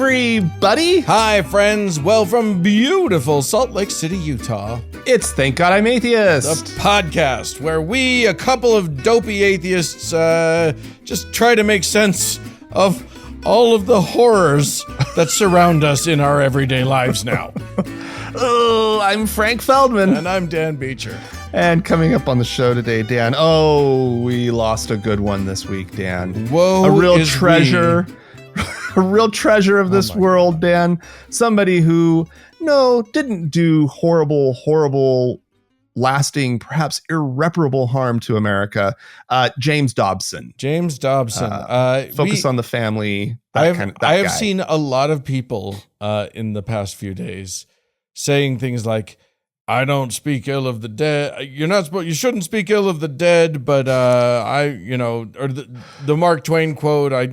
everybody. Hi, friends. Well, from beautiful Salt Lake City, Utah, It's Thank God I'm the Atheist. podcast where we, a couple of dopey atheists, just try to make sense of all of the horrors that surround us in our everyday lives now. Oh, I'm Frank Feldman. And I'm Dan Beecher. And coming up on the show today, Dan. Oh, we lost a good one this week, Dan. Whoa, a real treasure. A real treasure of this world, Dan. Somebody who, didn't do horrible, lasting, perhaps irreparable harm to America. James Dobson. Focus on the family. I have seen a lot of people in the past few days saying things like, I don't speak ill of the dead. You shouldn't speak ill of the dead, but or the Mark Twain quote, I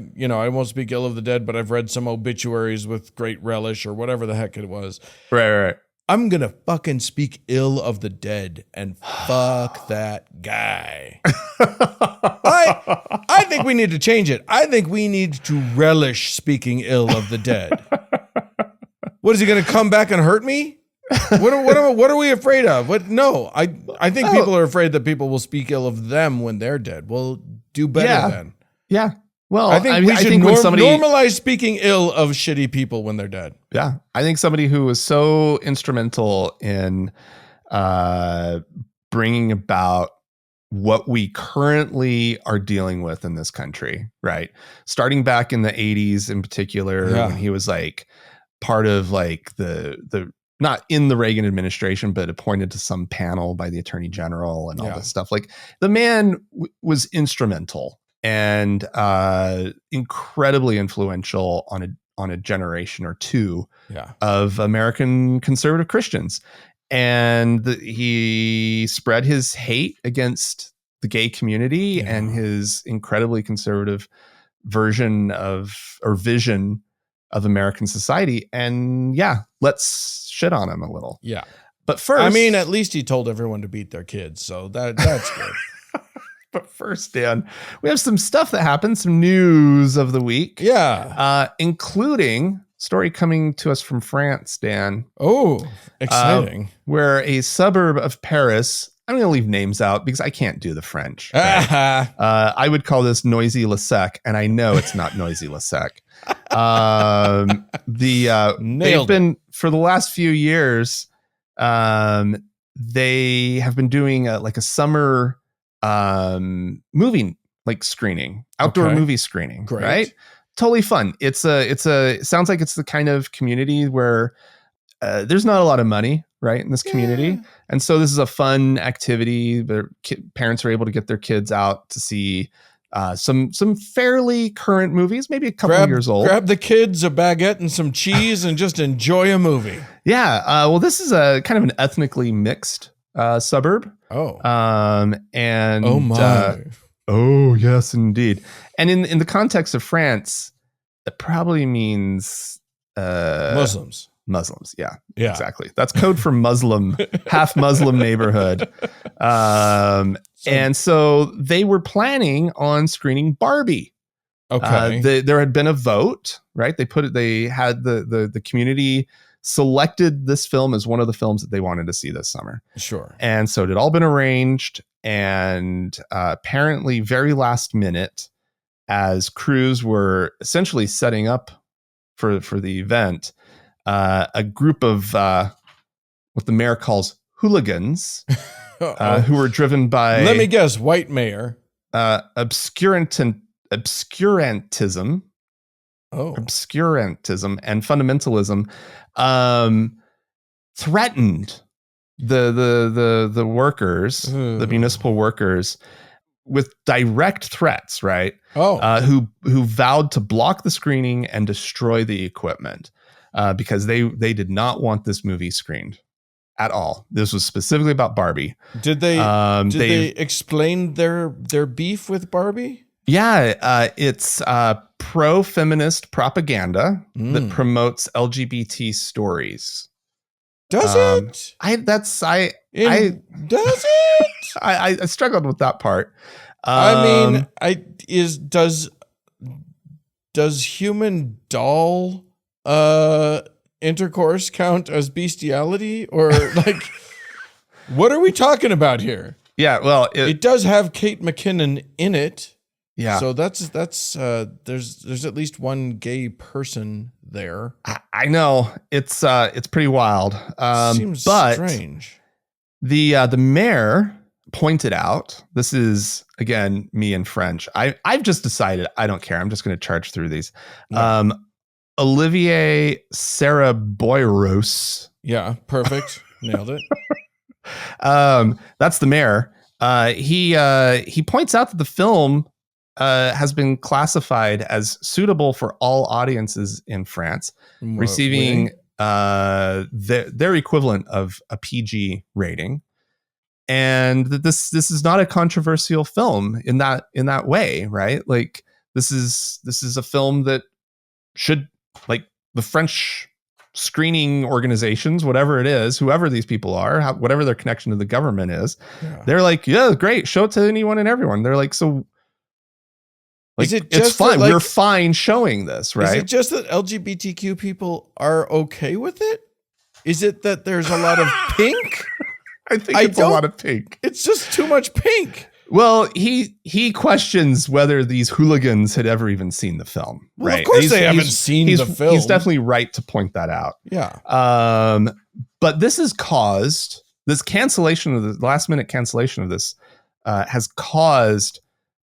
won't speak ill of the dead, but I've read some obituaries with great relish, or whatever the heck it was. Right. I'm going to fucking speak ill of the dead and fuck that guy. I think we need to change it. I think we need to relish speaking ill of the dead. What, is he going to come back and hurt me? What are we afraid of? I think people are afraid that people will speak ill of them when they're dead. Well, do better then. Yeah. Well, I think we should normalize speaking ill of shitty people when they're dead. Yeah. I think somebody who was so instrumental in bringing about what we currently are dealing with in this country, right? Starting back in the 80s in particular, when he was like part of like the not in the Reagan administration, but appointed to some panel by the attorney general and all this stuff. Like the man was instrumental and incredibly influential on a generation or two of American conservative Christians. And he spread his hate against the gay community and his incredibly conservative vision of American society. And let's shit on him a little. Yeah. But first, I mean, at least he told everyone to beat their kids. So that's good. But first, Dan, we have some stuff that happened, some news of the week. Yeah. Including story coming to us from France, Dan. Oh, exciting. Where a suburb of Paris, I'm going to leave names out because I can't do the French. Right? I would call this Noisy Le Sec, and I know it's not Noisy Le Sec. They've been for the last few years. They have been doing a summer movie screening, outdoor movie screening. Great. Right? Totally fun. It sounds like it's the kind of community where there's not a lot of money, right, in this community. And so this is a fun activity. Parents are able to get their kids out to see some fairly current movies, maybe a couple of years old. Grab the kids a baguette and some cheese and just enjoy a movie. Yeah. Well, this is a kind of an ethnically mixed suburb. Oh. And oh my. Oh yes, indeed. And in the context of France, it probably means Muslims. Yeah, exactly. That's code for Muslim, half Muslim neighborhood. And so they were planning on screening Barbie. Okay. There had been a vote, right? They had the community selected this film as one of the films that they wanted to see this summer. Sure. And so it had all been arranged, and apparently very last minute, as crews were essentially setting up for the event, a group of what the mayor calls hooligans, who were driven by, let me guess, white mayor, obscurantism, and fundamentalism, threatened the workers, the municipal workers, with direct threats, right? Who vowed to block the screening and destroy the equipment. Because they did not want this movie screened at all. This was specifically about Barbie. Did they explain their beef with Barbie? Yeah, it's pro-feminist propaganda that promotes LGBT stories. Does it? Does it? I struggled with that part. Does human doll intercourse count as bestiality, or like, what are we talking about here? Yeah, well, it does have Kate McKinnon in it. Yeah. So that's there's at least one gay person there. I know it's pretty wild. Seems but strange. The mayor pointed out, this is again me in French. I've just decided I don't care. I'm just going to charge through these. Yeah. Olivier Saraboyros. Yeah, perfect. Nailed it. That's the mayor. He points out that the film has been classified as suitable for all audiences in France, receiving their equivalent of a PG rating, and that this is not a controversial film in that way, right? Like this is a film that should, like, the French screening organizations, whatever it is, whoever these people are, whatever their connection to the government is, they're like, yeah, great, show it to anyone and everyone. They're like, so. Like, it's fine. We're fine showing this, right? Is it just that LGBTQ people are okay with it? Is it that there's a lot of pink? I think it's a lot of pink. It's just too much pink. Well, he questions whether these hooligans had ever even seen the film. Well, right? Of course they haven't seen the film. He's definitely right to point that out. Yeah. But this has caused this cancellation of the last minute cancellation of this has caused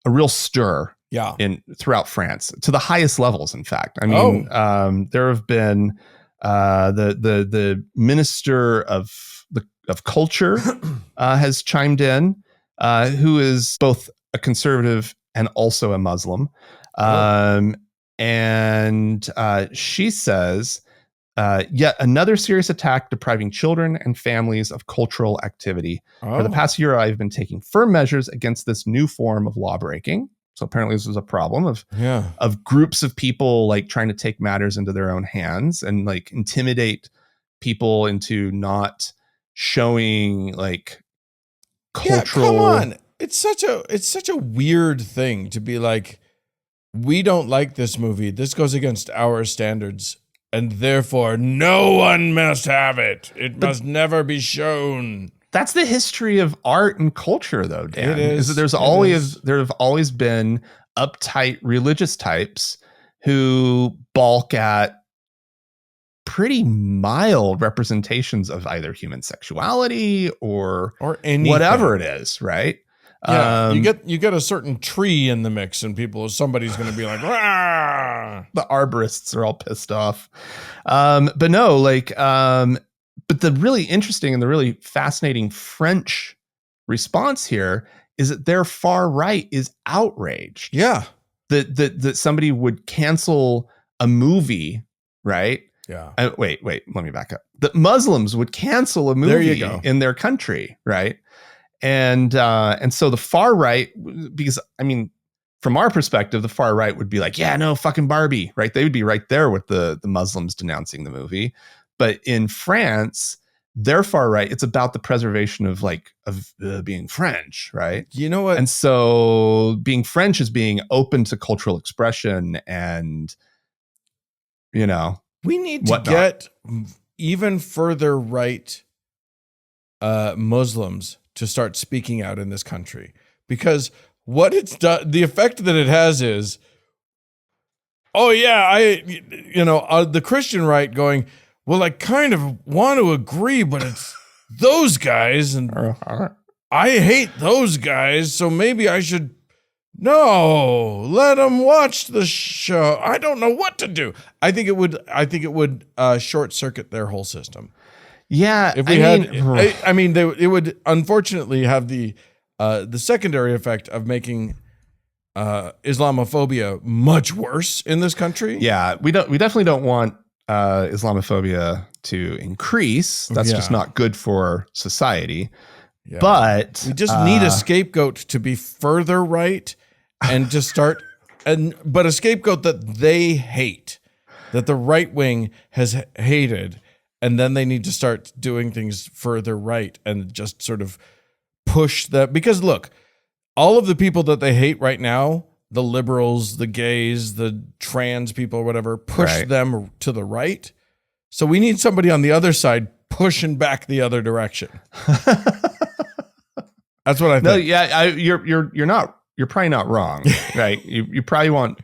a real stir. Yeah, throughout France, to the highest levels. In fact, I mean, there have been the minister of culture has chimed in, who is both a conservative and also a Muslim, and she says, yet another serious attack depriving children and families of cultural activity. For the past year, I've been taking firm measures against this new form of lawbreaking. So apparently this was a problem of groups of people like trying to take matters into their own hands and like intimidate people into not showing like cultural. Yeah, come on. It's such a weird thing to be like, we don't like this movie. This goes against our standards, and therefore no one must have it. It must never be shown. That's the history of art and culture, though, Dan. It is. There have always been uptight religious types who balk at pretty mild representations of either human sexuality or anything. Whatever it is, right? Yeah, you get a certain tree in the mix, and somebody's going to be like, "Rah!" The arborists are all pissed off. But no, like. But the really interesting and the really fascinating French response here is that their far right is outraged. Yeah. That somebody would cancel a movie, right? Yeah. Wait, let me back up. That Muslims would cancel a movie in their country, right? And so the far right, because I mean, from our perspective, the far right would be like, yeah, no, fucking Barbie, right? They would be right there with the Muslims denouncing the movie. But in France, their far right, it's about the preservation of being French, right? You know what? And so being French is being open to cultural expression, and we need to get even further right Muslims to start speaking out in this country, because what it's done, the effect that it has is, the Christian right going, well, I kind of want to agree, but it's those guys, and I hate those guys, so maybe I should. No, let them watch the show. I don't know what to do. I think it would short circuit their whole system. Yeah, if we it would unfortunately have the secondary effect of making Islamophobia much worse in this country. Yeah, we definitely don't want Islamophobia to increase. That's just not good for society. Yeah. But we just need a scapegoat to be further right and to start but a scapegoat that they hate, that the right wing has hated, and then they need to start doing things further right and just sort of push that. Because look, all of the people that they hate right now, the liberals, the gays, the trans people, whatever, push them to the right. So we need somebody on the other side pushing back the other direction. That's what I think. No, yeah, you're probably not wrong, right? You probably want,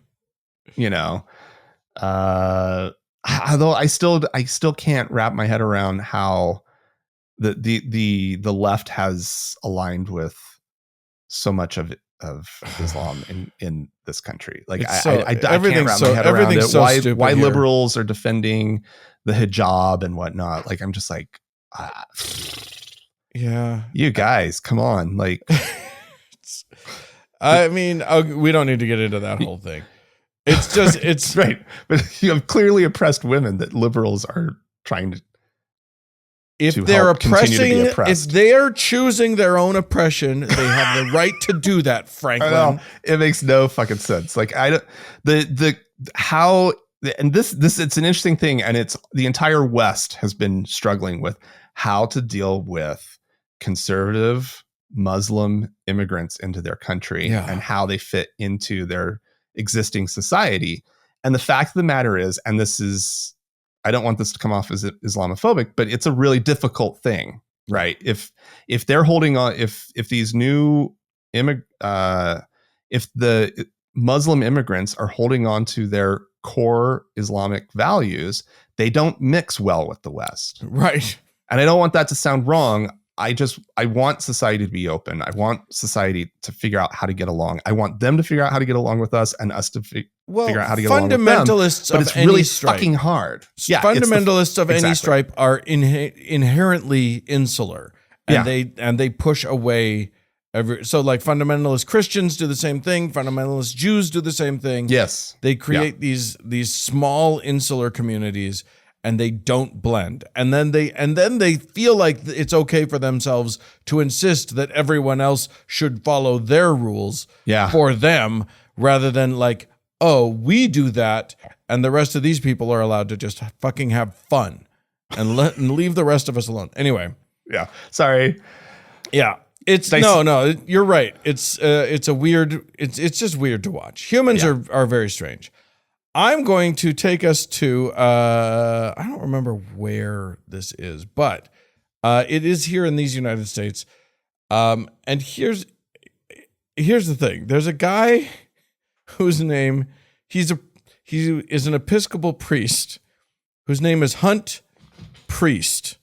although I still can't wrap my head around how the left has aligned with so much of Islam in this country. Like I can't wrap my head around it. So why liberals are defending the hijab and whatnot. Like I'm just like, yeah, you guys, come on. Like, I mean, we don't need to get into that whole thing. It's just, it's right. But you have clearly oppressed women that liberals are trying to. If they're oppressing, if they are choosing their own oppression, they have the right to do that, Franklin. It makes no fucking sense. Like how, and this, it's an interesting thing. And it's the entire West has been struggling with how to deal with conservative Muslim immigrants into their country and how they fit into their existing society. And the fact of the matter is, and this is, I don't want this to come off as Islamophobic, but it's a really difficult thing, right? If they're holding on, if these new if the Muslim immigrants are holding on to their core Islamic values, they don't mix well with the West, right? And I don't want that to sound wrong. I want society to be open. I want society to figure out how to get along. I want them to figure out how to get along with us, and us to figure out how to get along with them. Fundamentalists, but it's really fucking hard. Yeah, fundamentalists of any stripe are inherently insular, and they push away so like fundamentalist Christians do the same thing. Fundamentalist Jews do the same thing. Yes, they create these small insular communities. And they don't blend. And then they feel like it's okay for themselves to insist that everyone else should follow their rules for them, rather than like, oh, we do that, and the rest of these people are allowed to just fucking have fun and leave the rest of us alone. Anyway. Yeah. Sorry. Yeah. It's no, you're right. It's just weird to watch. Humans are very strange. I'm going to take us to, I don't remember where this is, but it is here in these United States. And here's the thing. There's a guy whose name, he is an Episcopal priest whose name is Hunt Priest,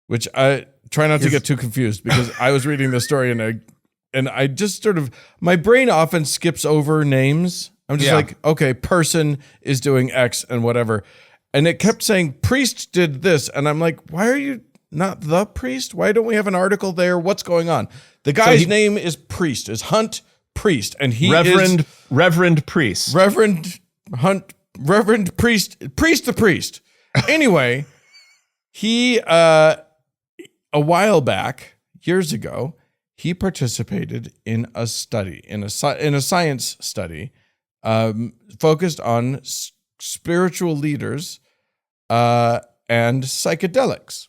which I try not to get too confused because I was reading this story and I just sort of, my brain often skips over names. I'm just like, okay, person is doing X and whatever. And it kept saying priest did this. And I'm like, why are you not the priest? Why don't we have an article there? What's going on? The guy's name is Priest, is Hunt Priest. And he is Reverend Priest. Reverend Priest, Priest the Priest. Anyway, he, a while back, years ago, he participated in a study, in a science study, focused on spiritual leaders and psychedelics.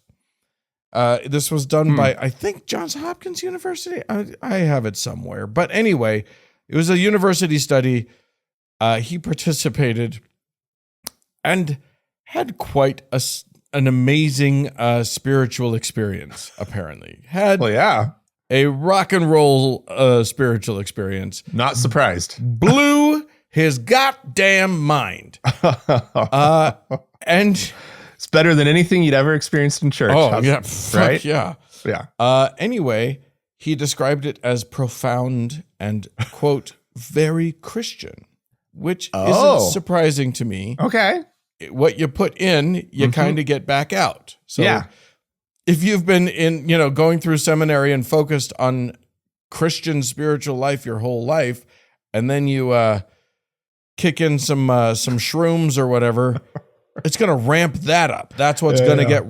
This was done by, I think, Johns Hopkins University. I have it somewhere. But anyway, it was a university study. He participated and had quite an amazing spiritual experience, apparently. A rock and roll spiritual experience. Not surprised. Blew his goddamn mind. And it's better than anything you'd ever experienced in church. Oh, yeah. Right? Yeah. Anyway, he described it as profound and, quote, very Christian, which isn't surprising to me. Okay. What you put in, you kind of get back out. So if you've been going through seminary and focused on Christian spiritual life your whole life, and then you kick in some shrooms or whatever, it's going to ramp that up. That's what's going to get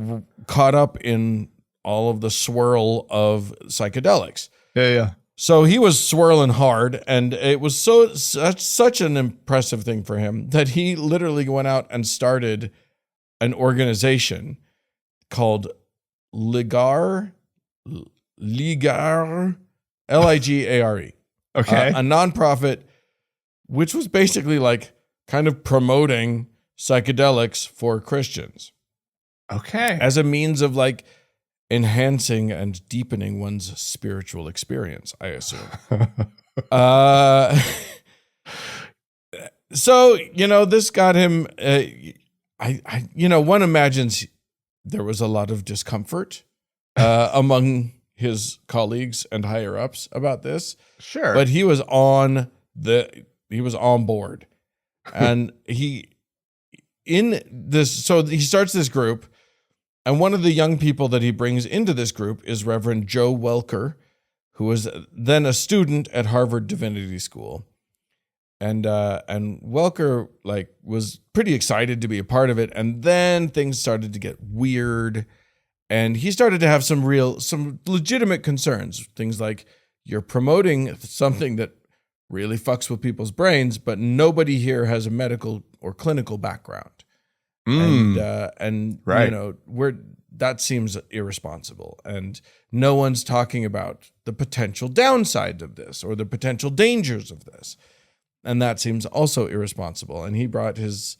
caught up in all of the swirl of psychedelics. Yeah. So he was swirling hard, and it was such an impressive thing for him that he literally went out and started an organization called Ligare, Ligare, Ligare. Okay. A nonprofit which was basically like kind of promoting psychedelics for Christians. Okay. As a means of like enhancing and deepening one's spiritual experience, I assume. So, this got him, one imagines there was a lot of discomfort among his colleagues and higher ups about this. Sure. But he was on board. And he starts this group, and one of the young people that he brings into this group is Reverend Joe Welker, who was then a student at Harvard Divinity School. And Welker was pretty excited to be a part of it, and then things started to get weird, and he started to have some legitimate concerns. Things like, you're promoting something that really fucks with people's brains, but nobody here has a medical or clinical background. And right. that seems irresponsible, and no one's talking about the potential downside of this or the potential dangers of this. And that seems also irresponsible. And he brought his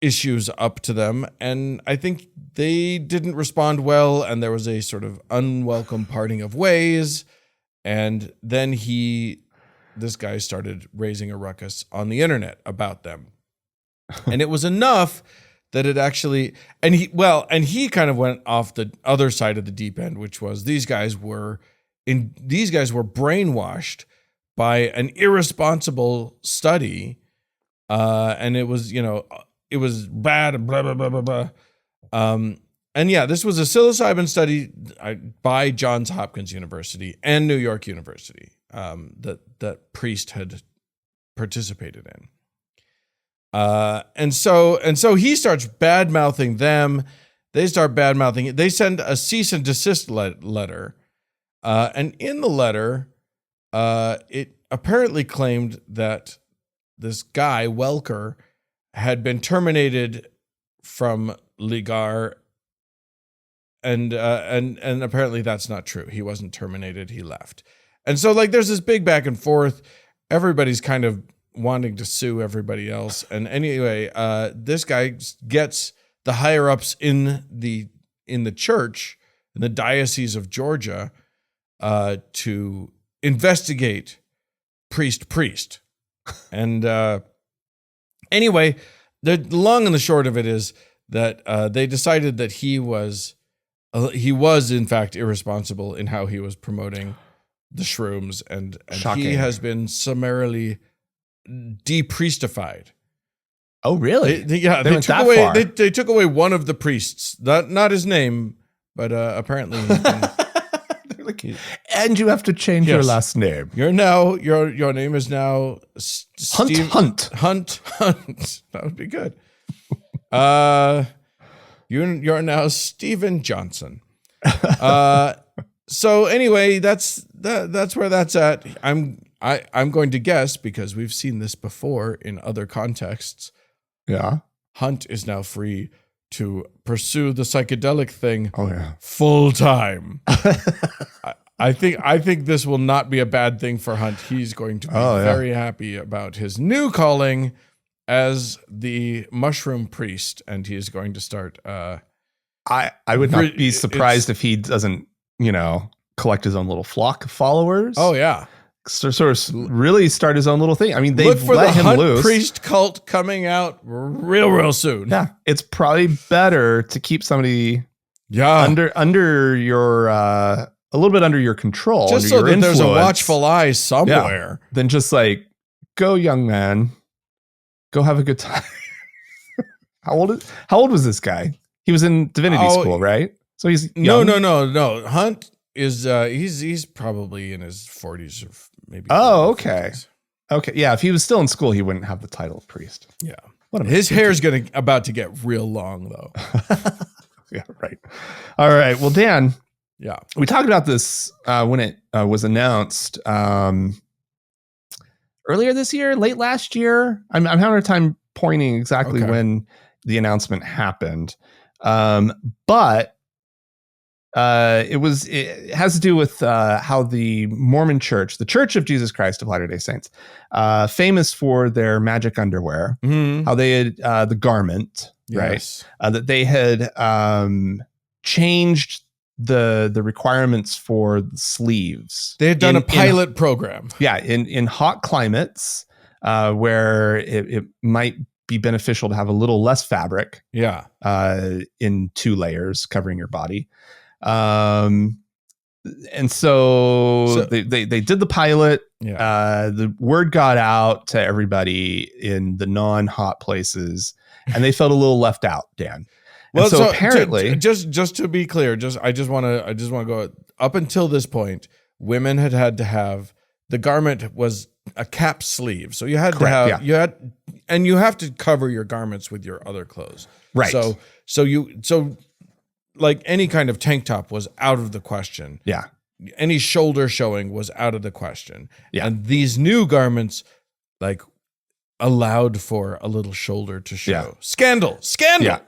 issues up to them, and I think they didn't respond well, and there was a sort of unwelcome parting of ways. And then this guy started raising a ruckus on the internet about them. And it was enough that it actually, and he kind of went off the other side of the deep end, which was these guys were brainwashed by an irresponsible study. And it was bad, blah, blah, blah, blah, blah. And yeah, this was a psilocybin study by Johns Hopkins University and New York University that Priest had participated in. And so he starts bad-mouthing them. They start bad-mouthing it. They send a cease and desist letter. And in the letter, it apparently claimed that this guy, Welker, had been terminated from Ligar, and apparently that's not true. He wasn't terminated. He left. And so there's this big back and forth. Everybody's kind of wanting to sue everybody else. And anyway, this guy gets the higher ups in the church, in the Diocese of Georgia, to investigate Priest. And anyway, the long and the short of it is that they decided that he was in fact irresponsible in how he was promoting the shrooms, and he has been summarily depriestified. Oh, really? They took away one of the priests, not his name, but apparently he's been, and you have to change your last name. Your name is now Hunt. That would be good. You're now Stephen Johnson. So anyway, that's where that's at. I'm going to guess, because we've seen this before in other contexts. Yeah. Hunt is now free to pursue the psychedelic thing full time. I think this will not be a bad thing for Hunt. He's going to be very happy about his new calling as the mushroom priest, and he is going to start. I would not be surprised if he doesn't, collect his own little flock of followers. Oh yeah. Sort of really start his own little thing. I mean, they've look for let the him Hunt loose. Priest cult coming out real soon. Yeah, it's probably better to keep somebody under your a little bit under your control, just so that there's a watchful eye somewhere. Than just go, young man, go have a good time. How old was this guy? He was in divinity school, right? So he's young. No. Hunt is he's probably in his 40s or maybe. Oh, okay. 50s. Okay. Yeah, if he was still in school, he wouldn't have the title of priest. Yeah. His hair's about to get real long though. Yeah, right. All right. Well, Dan, yeah. We talked about this when it was announced earlier this year, late last year. I'm having a time pointing exactly when the announcement happened. But It has to do with how the Mormon Church, the Church of Jesus Christ of Latter-day Saints, famous for their magic underwear, how they had the garment, yes. right? That they had changed the requirements for the sleeves. They had done a pilot program. Yeah, in hot climates where it might be beneficial to have a little less fabric. Yeah. In 2 layers covering your body. And so they did the pilot. Yeah. The word got out to everybody in the non-hot places, and they felt a little left out, Dan. Well, and so apparently, just to be clear, I just want to go up until this point. Women had to have the garment was a cap sleeve, so you had to have you have to cover your garments with your other clothes, right? So like any kind of tank top was out of the question. Yeah. Any shoulder showing was out of the question. Yeah. And these new garments like allowed for a little shoulder to show. Yeah. Scandal. Yeah.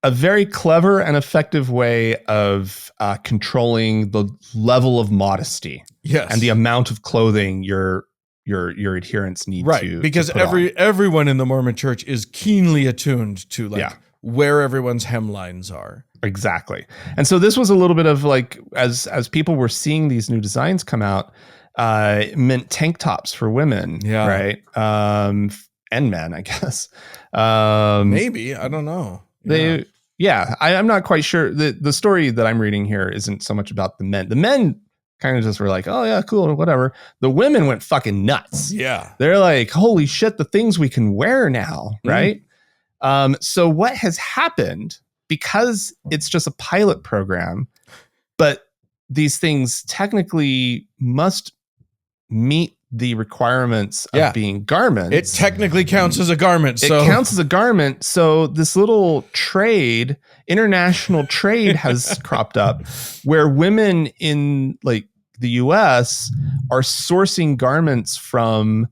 A very clever and effective way of controlling the level of modesty. Yes. And the amount of clothing your adherents need to because everyone in the Mormon Church is keenly attuned to where everyone's hemlines are. Exactly. And so this was a little bit of like, as people were seeing these new designs come out, it meant tank tops for women, right? And men, I guess. Maybe, I don't know. I'm not quite sure. The story that I'm reading here isn't so much about the men. The men kind of just were like, oh yeah, cool, whatever. The women went fucking nuts. Yeah. They're like, holy shit, the things we can wear now, right? So what has happened, because it's just a pilot program, but these things technically must meet the requirements of being garments. It technically counts as a garment. It counts as a garment. So this little trade, international trade has cropped up where women in like the US are sourcing garments from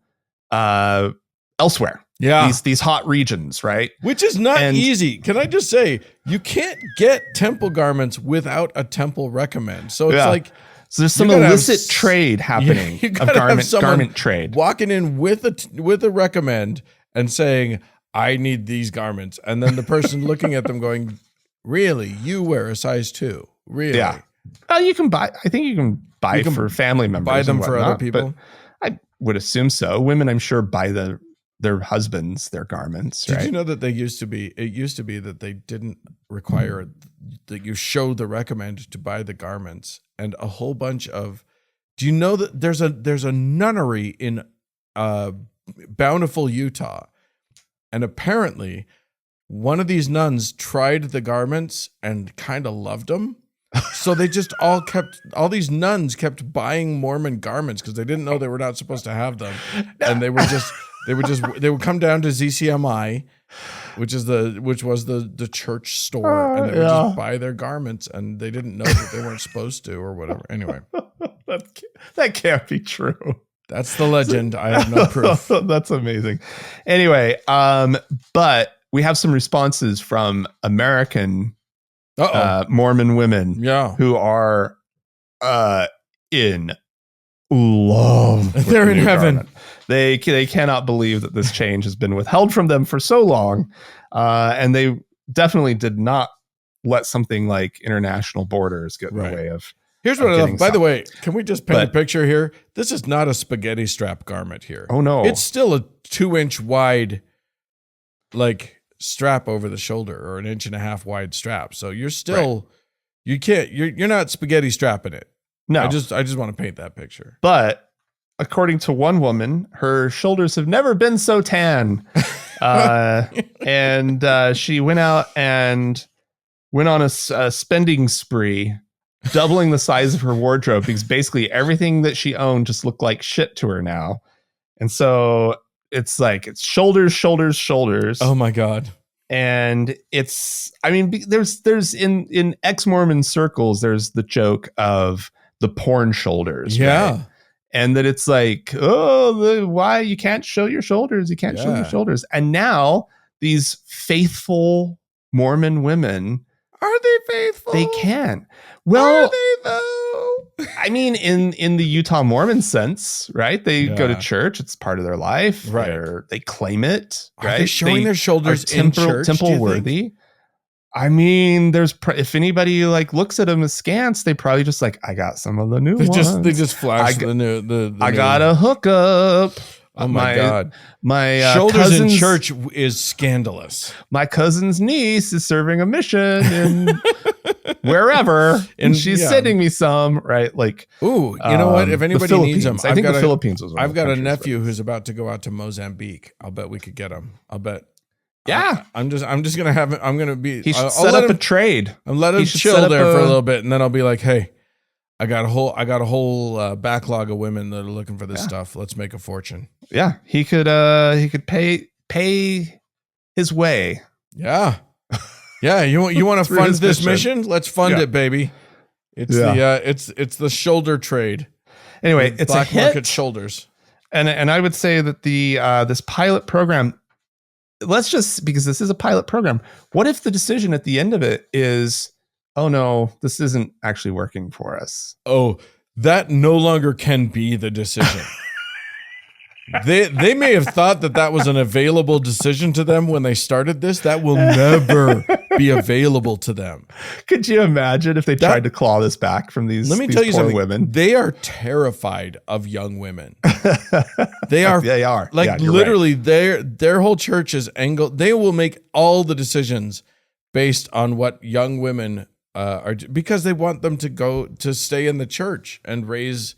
elsewhere. Yeah. These hot regions, right? Which is not easy. Can I just say, you can't get temple garments without a temple recommend. So it's like, so there's some illicit trade happening of garment trade. Walking in with a recommend and saying, I need these garments. And then the person looking at them going, really? You wear a size 2? Really? Yeah. Well, you can buy, I think you can buy for family members. Buy them for other people. I would assume so. Women, I'm sure, buy their husbands their garments. Did you know that it used to be that they didn't require that you show the recommend to buy the garments, and a whole bunch of, do you know that there's a nunnery in Bountiful, Utah, and apparently one of these nuns tried the garments and kind of loved them. So they just all these nuns kept buying Mormon garments because they didn't know they were not supposed to have them. And they would come down to ZCMI, which was the church store, and they would just buy their garments, and they didn't know that they weren't supposed to or whatever. Anyway, that can't be true. That's the legend. I have no proof. That's amazing. Anyway, but we have some responses from American Mormon women who are in love. They're in heaven. Garment. They cannot believe that this change has been withheld from them for so long. And they definitely did not let something like international borders get in the way of. Here's what I love. By the way, can we just paint a picture here? This is not a spaghetti strap garment here. Oh no. It's still a 2-inch wide, like, strap over the shoulder, or an 1.5 inch wide strap. So you're still, you're not spaghetti strapping it. No. I just want to paint that picture. But according to one woman, her shoulders have never been so tan. And she went out and went on a spending spree, doubling the size of her wardrobe, because basically everything that she owned just looked like shit to her now. And so it's like, it's shoulders. Oh my God. And it's, I mean, there's in ex-Mormon circles, there's the joke of the porn shoulders. Yeah. Right? And that it's like, why you can't show your shoulders? You can't show your shoulders. And now these faithful Mormon women Are they faithful? They can. Well, are they though? I mean, in the Utah Mormon sense, right? They go to church. It's part of their life. Right. They claim it. Are they showing their shoulders in church? Temple worthy. I mean, if anybody like looks at them askance, they probably just like, I got some of the new ones. They just flash the new. I got a hookup. Oh my God. My shoulders in church is scandalous. My cousin's niece is serving a mission in wherever, and she's sending me some, right? Like, ooh, you know what? If anybody needs them, I think the Philippines was one I've got a nephew who's about to go out to Mozambique. I'll bet we could get him. I'll bet. Yeah. I'm just gonna have it. I'm gonna be. He should set up a trade. I'm let him chill there for a little bit, and then I'll be like, hey, I got a whole backlog of women that are looking for this stuff. Let's make a fortune. Yeah, he could pay his way. Yeah, yeah. You want to fund this mission? Let's fund it, baby. It's it's the shoulder trade. Anyway, it's black a hit. Market shoulders. And I would say that the this pilot program. Let's just, because this is a pilot program. What if the decision at the end of it is, oh no, this isn't actually working for us? Oh, that no longer can be the decision. They may have thought that was an available decision to them when they started this. That will never be available to them. Could you imagine if they tried to claw this back from these? Let me tell you something. Women. They are terrified of young women. They are. They are. Like literally, their whole church is angled. They will make all the decisions based on what young women are, because they want them to stay in the church and raise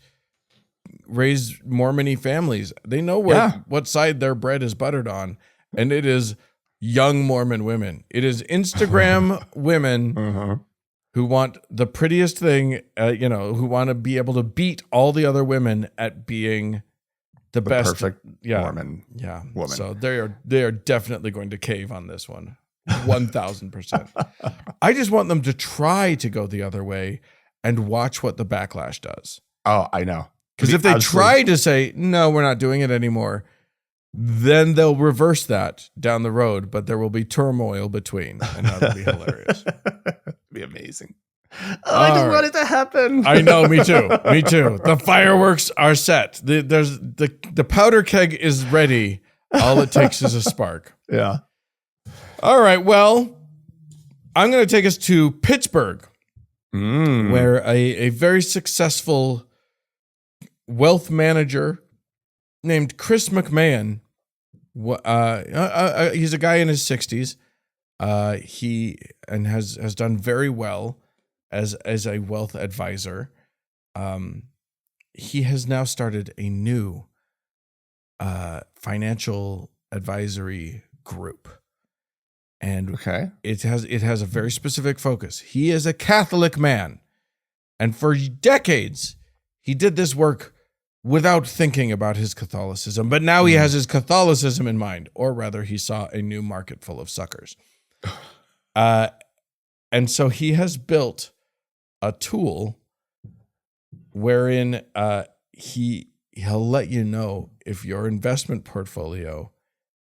Mormon families. They know what side their bread is buttered on, and it is young Mormon women. It is Instagram women who want the prettiest thing, who want to be able to beat all the other women at being the best perfect Mormon woman. So they are definitely going to cave on this one. 1000%. I just want them to try to go the other way and watch what the backlash does. Oh, I know. Because if they try to say, no, we're not doing it anymore, then they'll reverse that down the road, but there will be turmoil between, and that'll be hilarious. It'd be amazing. Oh, I just want it to happen. I know, me too. Me too. The fireworks are set. The powder keg is ready. All it takes is a spark. Yeah. All right, well, I'm going to take us to Pittsburgh, where a very successful wealth manager named Chris McMahon. He's a guy in his 60s. He has done very well as a wealth advisor. He has now started a new financial advisory group, and it has a very specific focus. He is a Catholic man, and for decades he did this work without thinking about his Catholicism, but now he has his Catholicism in mind, or rather he saw a new market full of suckers. And so he has built a tool wherein he'll let you know if your investment portfolio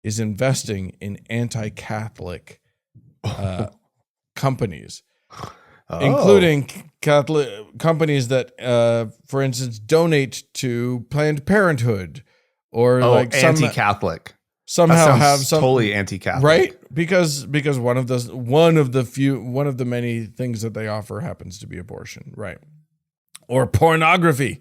is investing in anti-Catholic companies. Including Catholic companies that, for instance, donate to Planned Parenthood, or like anti-Catholic. Somehow have some totally anti-Catholic, right? Because one of the many things that they offer happens to be abortion, right? Or pornography.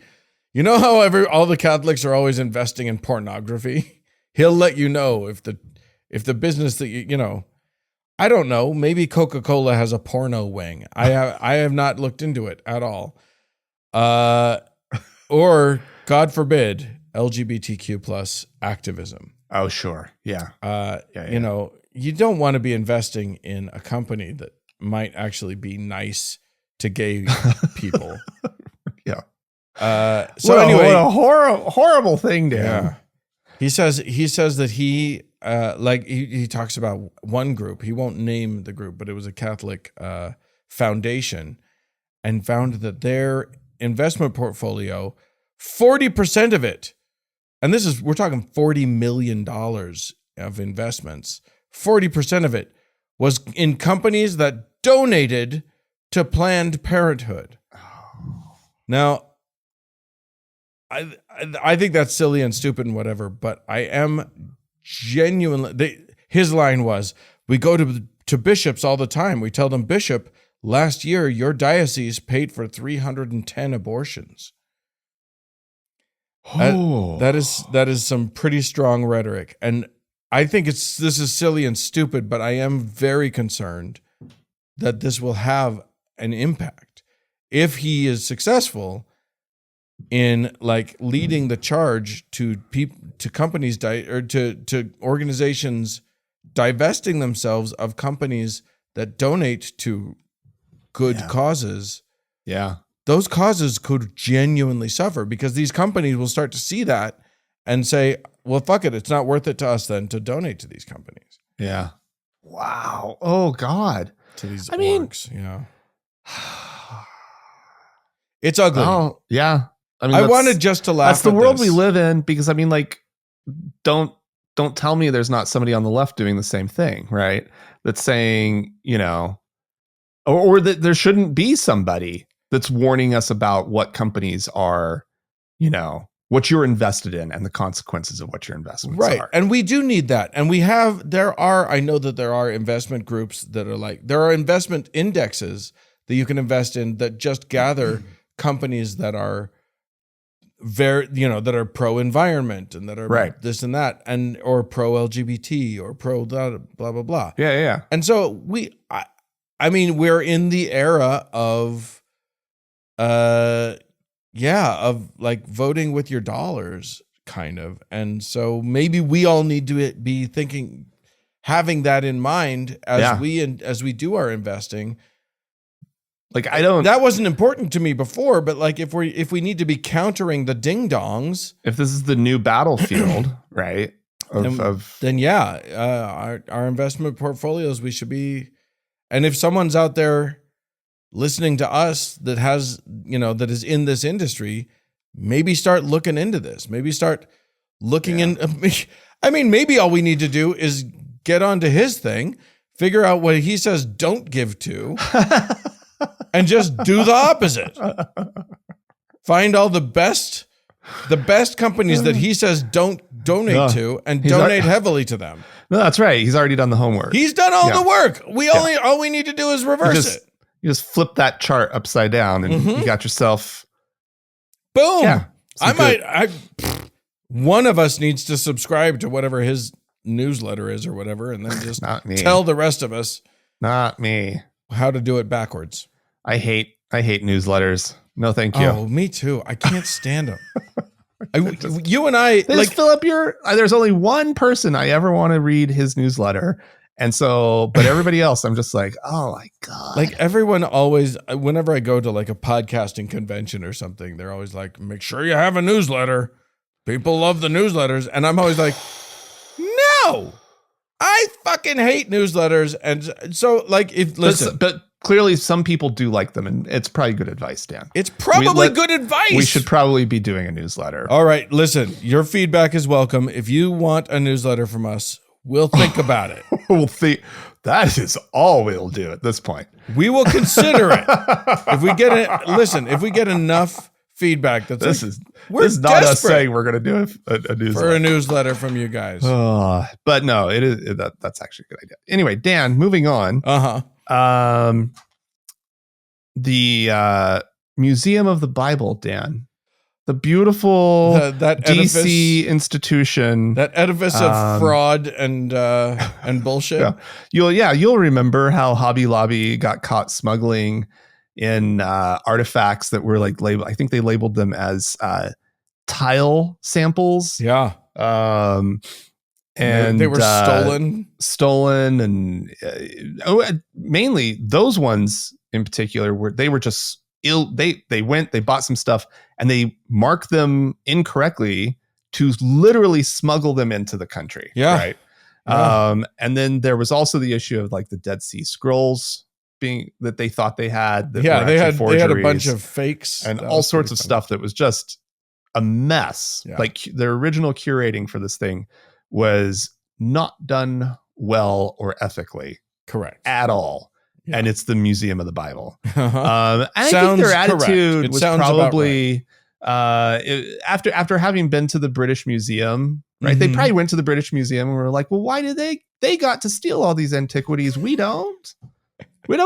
You know how all the Catholics are always investing in pornography? He'll let you know if the business that you know. I don't know. Maybe Coca-Cola has a porno wing. I have not looked into it at all. Or, God forbid, LGBTQ plus activism. Oh, sure. Yeah. You know, you don't want to be investing in a company that might actually be nice to gay people. Yeah. Anyway, what a horrible thing, Dan. Yeah. He says that he talks about one group. He won't name the group, but it was a Catholic foundation, and found that their investment portfolio, 40% of it, and we're talking $40 million of investments, 40% of it was in companies that donated to Planned Parenthood. Now, I think that's silly and stupid and whatever, but I am genuinely, his line was, we go to bishops all the time. We tell them, Bishop, last year your diocese paid for 310 abortions. Oh. That is some pretty strong rhetoric. And I think this is silly and stupid, but I am very concerned that this will have an impact. If he is successful in like leading the charge to companies or to organizations divesting themselves of companies that donate to good causes. Yeah. Those causes could genuinely suffer because these companies will start to see that and say, well, fuck it. It's not worth it to us then to donate to these companies. Yeah. Wow. Oh God. To these orgs. Yeah. It's ugly. Oh yeah. I mean, I wanted just to laugh. That's the world we live in, because I mean, like, don't tell me there's not somebody on the left doing the same thing, right? That's saying, you know, or that there shouldn't be somebody that's warning us about what companies are, you know, what you're invested in and the consequences of what your investments are. Right. And we do need that. And I know that there are investment groups that are like, there are investment indexes that you can invest in that just gather companies that are that are pro-environment and that are this and that, and or pro-LGBT or pro blah blah blah. Yeah. And so I mean, we're in the era of of like voting with your dollars, kind of. And so maybe we all need to be having that in mind as we do our investing. Like, that wasn't important to me before, but like if we need to be countering the ding dongs, if this is the new battlefield, right? Then our investment portfolios, we should be. And if someone's out there listening to us that has, that is in this industry, maybe start looking into this. Maybe start looking in. I mean, maybe all we need to do is get onto his thing, figure out what he says don't give to. And just do the opposite. Find all the best companies that he says don't donate to, and donate heavily to them. No, that's right. He's already done the homework. He's done all the work. All we need to do is reverse it. You just flip that chart upside down, and you got yourself. Boom. Yeah, one of us needs to subscribe to whatever his newsletter is or whatever, and then just tell the rest of us. Not me. How to do it backwards. I hate newsletters. No, thank you. Oh, me too. I can't stand them. You and I just fill up there's only one person I ever want to read his newsletter. And so, but everybody else, I'm just like, oh my God. Like everyone always, whenever I go to like a podcasting convention or something, they're always like, make sure you have a newsletter. People love the newsletters. And I'm always like, no, I fucking hate newsletters. And so like, but clearly some people do like them, and it's probably good advice, Dan. It's probably good advice. We should probably be doing a newsletter. All right. Listen, your feedback is welcome. If you want a newsletter from us, we'll think about it. We'll think that is all we'll do at this point. We will consider it. If we get enough feedback, this is not us saying we're going to do a newsletter. For a newsletter from you guys. But no, it is that's actually a good idea. Anyway, Dan, moving on. The Museum of the Bible, Dan. The beautiful that DC institution. That edifice of fraud and bullshit. You'll remember how Hobby Lobby got caught smuggling in artifacts that were like labeled. I think they labeled them as tile samples. Yeah. And they were stolen, and mainly those ones in particular they were just ill. They bought some stuff and they marked them incorrectly to literally smuggle them into the country. Yeah. Right. Yeah. And then there was also the issue of like the Dead Sea Scrolls being that they thought they had. They had a bunch of fakes and all sorts of stuff that was just a mess. Yeah. Like the original curating for this thing was not done well or ethically. Correct. At all. and it's the Museum of the Bible. Uh-huh. I think their attitude was probably after having been to the British Museum, right? Mm-hmm. They probably went to the British Museum and were like, well, why do they got to steal all these antiquities? We don't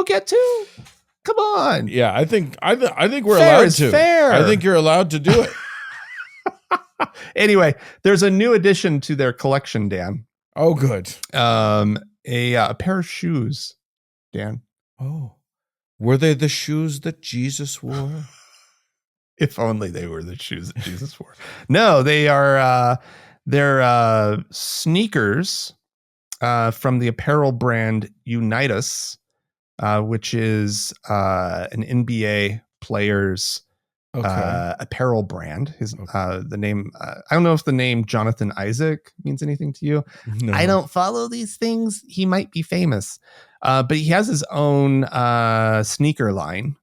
get to. Come on. Yeah, I think we're fair allowed is to. Fair. I think you're allowed to do it. Anyway, there's a new addition to their collection, Dan. Oh, good. A pair of shoes, Dan. Oh, were they the shoes that Jesus wore? If only they were the shoes that Jesus wore. No, they are they're sneakers from the apparel brand Unitas, which is an NBA player's apparel brand. The name I don't know if the name Jonathan Isaac means anything to you. No. I don't follow these things. He might be famous, but he has his own sneaker line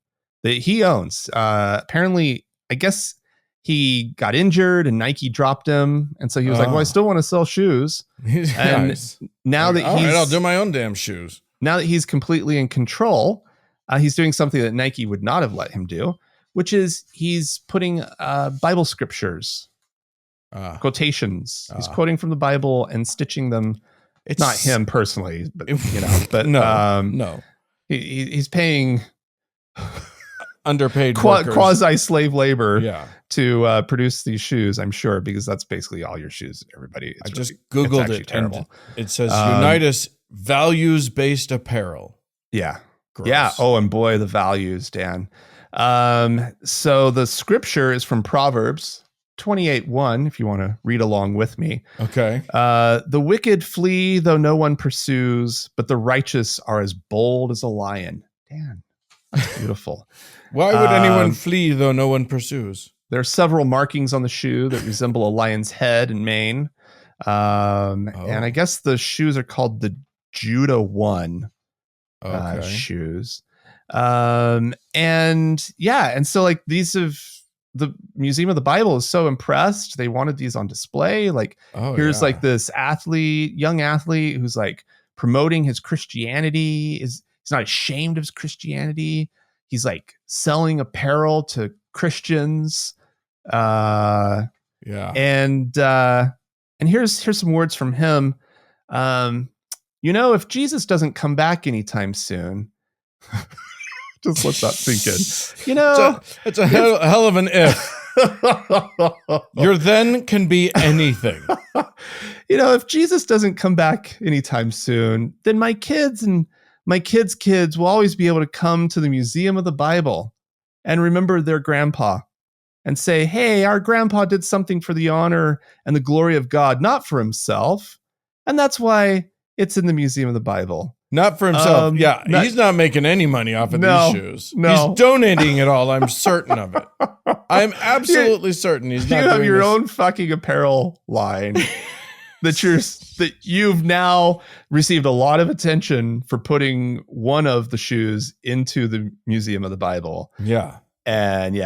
that he owns. Apparently, I guess he got injured and Nike dropped him, and so he was like, "Well, I still want to sell shoes." And Nice. now that I'll do my own damn shoes. Now that he's completely in control, he's doing something that Nike would not have let him do, which is he's putting Bible scriptures, quotations. He's quoting from the Bible and stitching them. It's not him personally, but but no. He's paying underpaid quasi slave labor yeah. to produce these shoes. I'm sure, because that's basically all your shoes. Everybody, I just Googled it. Terrible. And it says Unitas values-based apparel. Yeah. Gross. Yeah. Oh, and boy, the values, Dan. So the scripture is from Proverbs 28:1, if you want to read along with me. Okay. The wicked flee though no one pursues, but the righteous are as bold as a lion. Dan, that's beautiful. Why would anyone flee though no one pursues? There are several markings on the shoe that resemble a lion's head and mane. And I guess the shoes are called the Judah 1 shoes. And so like these the Museum of the Bible is so impressed. They wanted these on display. Like here's like this young athlete who's like promoting his Christianity. He's not ashamed of his Christianity. He's like selling apparel to Christians. And here's some words from him. If Jesus doesn't come back anytime soon, just let that sink in. It's a hell of an if. Your then can be anything. If Jesus doesn't come back anytime soon, then my kids and my kids' kids will always be able to come to the Museum of the Bible and remember their grandpa and say, hey, our grandpa did something for the honor and the glory of God, not for himself. And that's why it's in the Museum of the Bible. Not for himself. He's not making any money off of these shoes. No. He's donating it all. I'm certain of it. I'm absolutely certain he's not. You have your own fucking apparel line that you've now received a lot of attention for putting one of the shoes into the Museum of the Bible. Yeah. And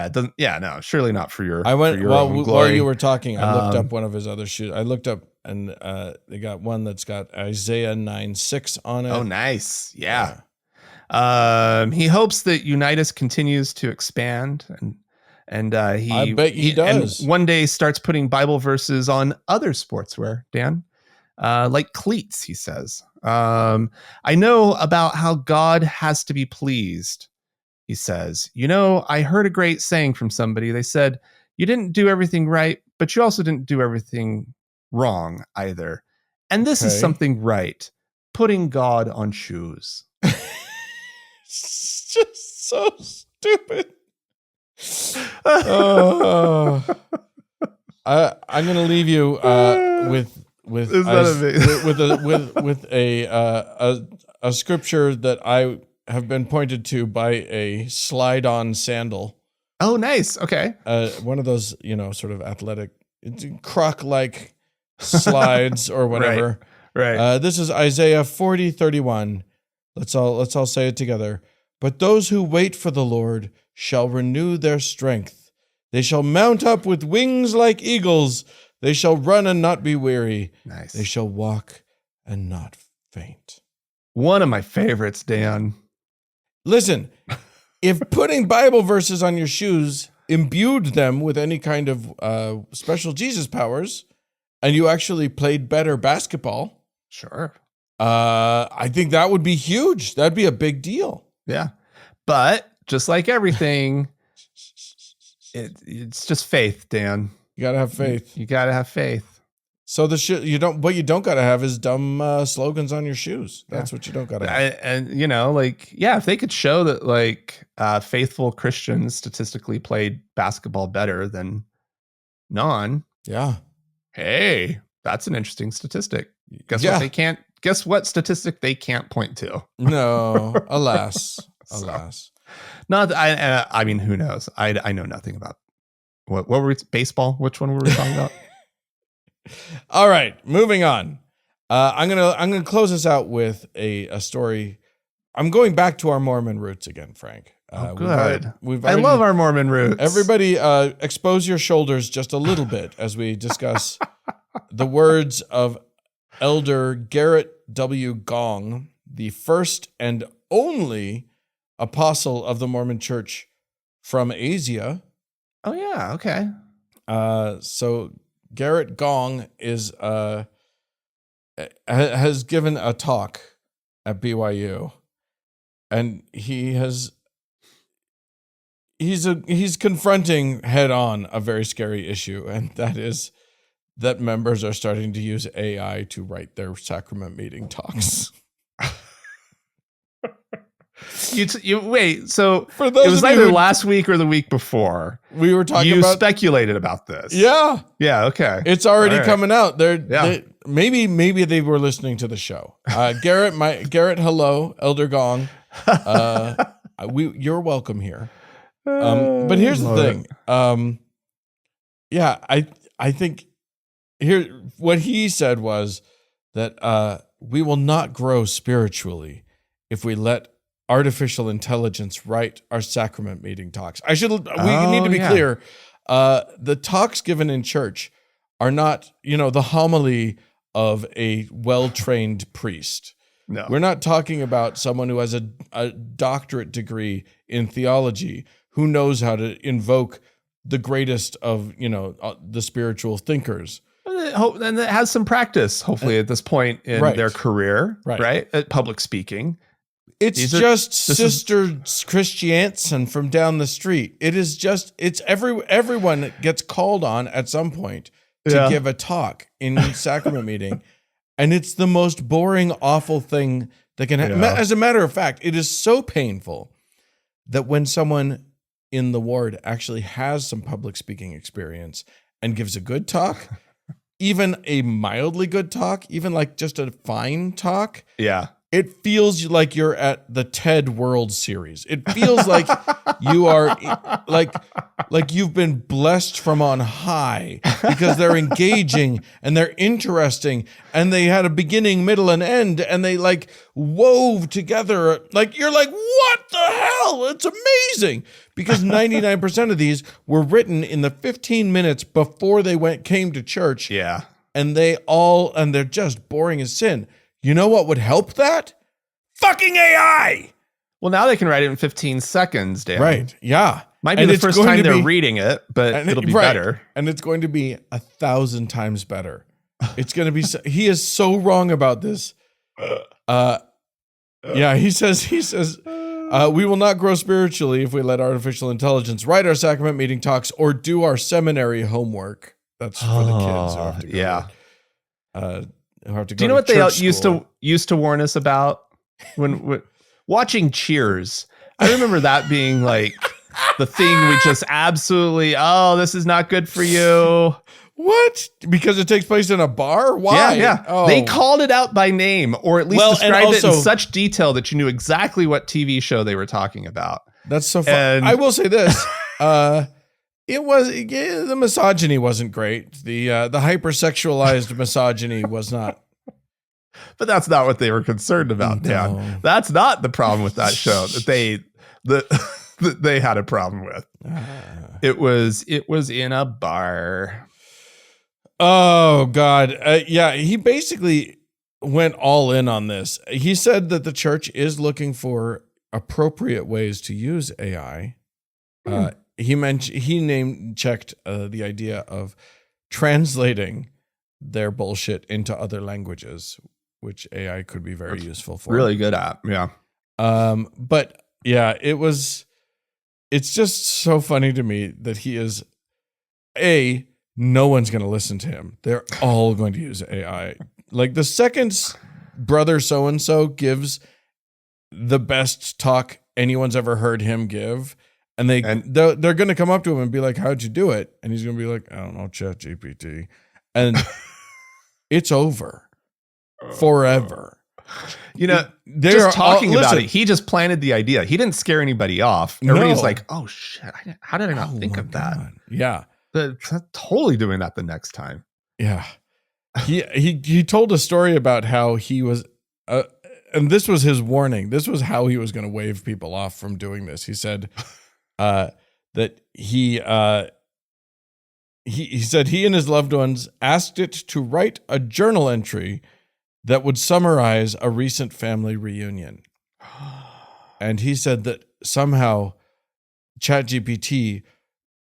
surely not for your. I went own glory. while you were talking. I looked up one of his other shoes. I looked up, and they got one that's got Isaiah 9:6 on it. Oh, nice! Yeah. He hopes that Unitas continues to expand, and I bet he does. And one day starts putting Bible verses on other sportswear, Dan, like cleats. He says, "I know about how God has to be pleased." He says, I heard a great saying from somebody. They said, you didn't do everything right, but you also didn't do everything wrong either. And this is something right. Putting God on shoes. It's just so stupid. I'm going to leave you with a scripture that I have been pointed to by a slide-on sandal. Oh, nice. Okay. One of those, sort of athletic, croc-like slides or whatever. Right. This is Isaiah 40:31. Let's all say it together. But those who wait for the Lord shall renew their strength. They shall mount up with wings like eagles. They shall run and not be weary. Nice. They shall walk and not faint. One of my favorites, Dan. Listen, if putting Bible verses on your shoes imbued them with any kind of special Jesus powers, and you actually played better basketball, sure. I think that would be huge. That'd be a big deal. Yeah. But just like everything, it's just faith, Dan. You gotta have faith. You gotta have faith. So what you don't gotta have is dumb slogans on your shoes. That's what you don't gotta have. And you know, like, yeah, if they could show that like faithful Christians statistically played basketball better than non, yeah. Hey, that's an interesting statistic. Guess what statistic they can't point to? No, alas. Alas. Not I mean, who knows? I know nothing about what were we, baseball? Which one were we talking about? All right, moving on. I'm gonna close this out with a story. I'm going back to our Mormon roots again, Frank. Good. I love our Mormon roots. Everybody, expose your shoulders just a little bit as we discuss the words of Elder Garrett W. Gong, the first and only apostle of the Mormon Church from Asia. Oh yeah, okay. So Garrett Gong has given a talk at BYU, and he's confronting head on a very scary issue, and that is that members are starting to use AI to write their sacrament meeting talks. You wait. So for those, it was either last week or the week before. We were talking. You speculated about this. Yeah. Yeah. Okay. It's already coming out. Maybe they were listening to the show. Garrett. Hello, Elder Gong. You're welcome here. But here's the thing. I think here what he said was that we will not grow spiritually if we let artificial intelligence write our sacrament meeting talks. We need to be clear. The talks given in church are not, the homily of a well-trained priest. No. We're not talking about someone who has a doctorate degree in theology who knows how to invoke the greatest of, the spiritual thinkers. And that has some practice, hopefully, at this point in their career, right? At public speaking. It's Sister Christiansen from down the street. Everyone gets called on at some point to give a talk in sacrament meeting. And it's the most boring, awful thing that can happen. As a matter of fact, it is so painful that when someone in the ward actually has some public speaking experience and gives a good talk, even a mildly good talk, even like just a fine talk. Yeah. It feels like you're at the TED World Series. It feels like you are like you've been blessed from on high because they're engaging and they're interesting and they had a beginning, middle, and end and they like wove together. Like you're like, what the hell? It's amazing. Because 99% of these were written in the 15 minutes before they came to church. Yeah. And they're just boring as sin. You know what would help that? Fucking AI. Well, now they can write it in 15 seconds, Dan. Right. Yeah. Might be the first time they're reading it, but it'll be better. And it's going to be 1,000 times better. It's going to be. He is so wrong about this. He says, we will not grow spiritually if we let artificial intelligence write our sacrament meeting talks or do our seminary homework. That's for the kids. Who have to go do you know what they used to warn us about when watching Cheers? I remember that being like the thing we just absolutely, this is not good for you. What? Because it takes place in a bar? Why? Yeah. Oh. They called it out by name or at least described it in such detail that you knew exactly what TV show they were talking about. That's so fun. I will say this. The misogyny wasn't great. The hypersexualized misogyny was not. But that's not what they were concerned about, Dan. No. That's not the problem with that show that they had a problem with. It was in a bar. Oh God. He basically went all in on this. He said that the church is looking for appropriate ways to use AI. He name checked the idea of translating their bullshit into other languages, which AI could be very useful for. Really good at, yeah. But yeah, it's just so funny to me that he is no one's going to listen to him. They're all going to use AI. Like the second brother so-and-so gives the best talk anyone's ever heard him give, and they're going to come up to him and be like, how'd you do it? And he's going to be like, I don't know, ChatGPT. And it's over forever. You know, just talking about it, he just planted the idea. He didn't scare anybody off. Everybody's like, oh shit, how did I not think of that? God. Yeah. Totally doing that the next time. Yeah. He told a story about how he was, and this was his warning. This was how he was going to wave people off from doing this. He said that he said he and his loved ones asked it to write a journal entry that would summarize a recent family reunion. And he said that somehow ChatGPT,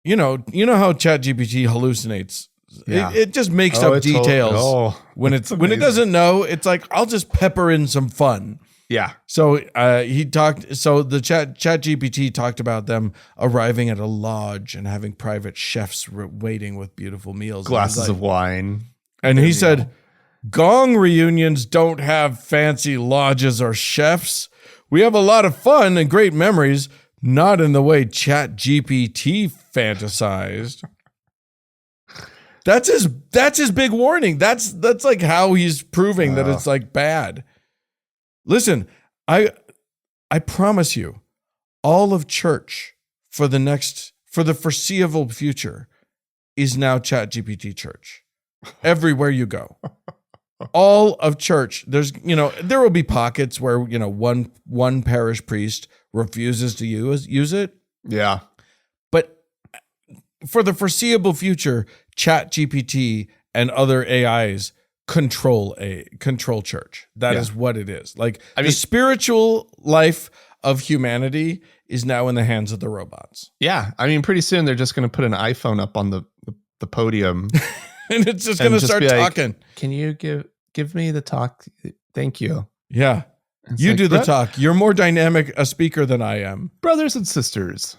you know how ChatGPT hallucinates. Yeah. It just makes up details when it doesn't know. It's like, I'll just pepper in some fun. Yeah. So the ChatGPT talked about them arriving at a lodge and having private chefs waiting with beautiful meals, glasses of wine. And he said, Gong reunions don't have fancy lodges or chefs. We have a lot of fun and great memories, not in the way ChatGPT fantasized. That's his big warning. That's like how he's proving that it's like bad. Listen, I promise you, all of church for the foreseeable future is now ChatGPT church. Everywhere you go. All of church, there will be pockets where, one parish priest refuses to use it. Yeah. But for the foreseeable future, ChatGPT and other AIs control church. That is what it is. Like, the spiritual life of humanity is now in the hands of the robots. Yeah. I mean, pretty soon they're just going to put an iPhone up on the podium. And it's just going to start talking. Like, can you give me the talk? Thank you. Yeah. You do the talk. You're more dynamic a speaker than I am. Brothers and sisters.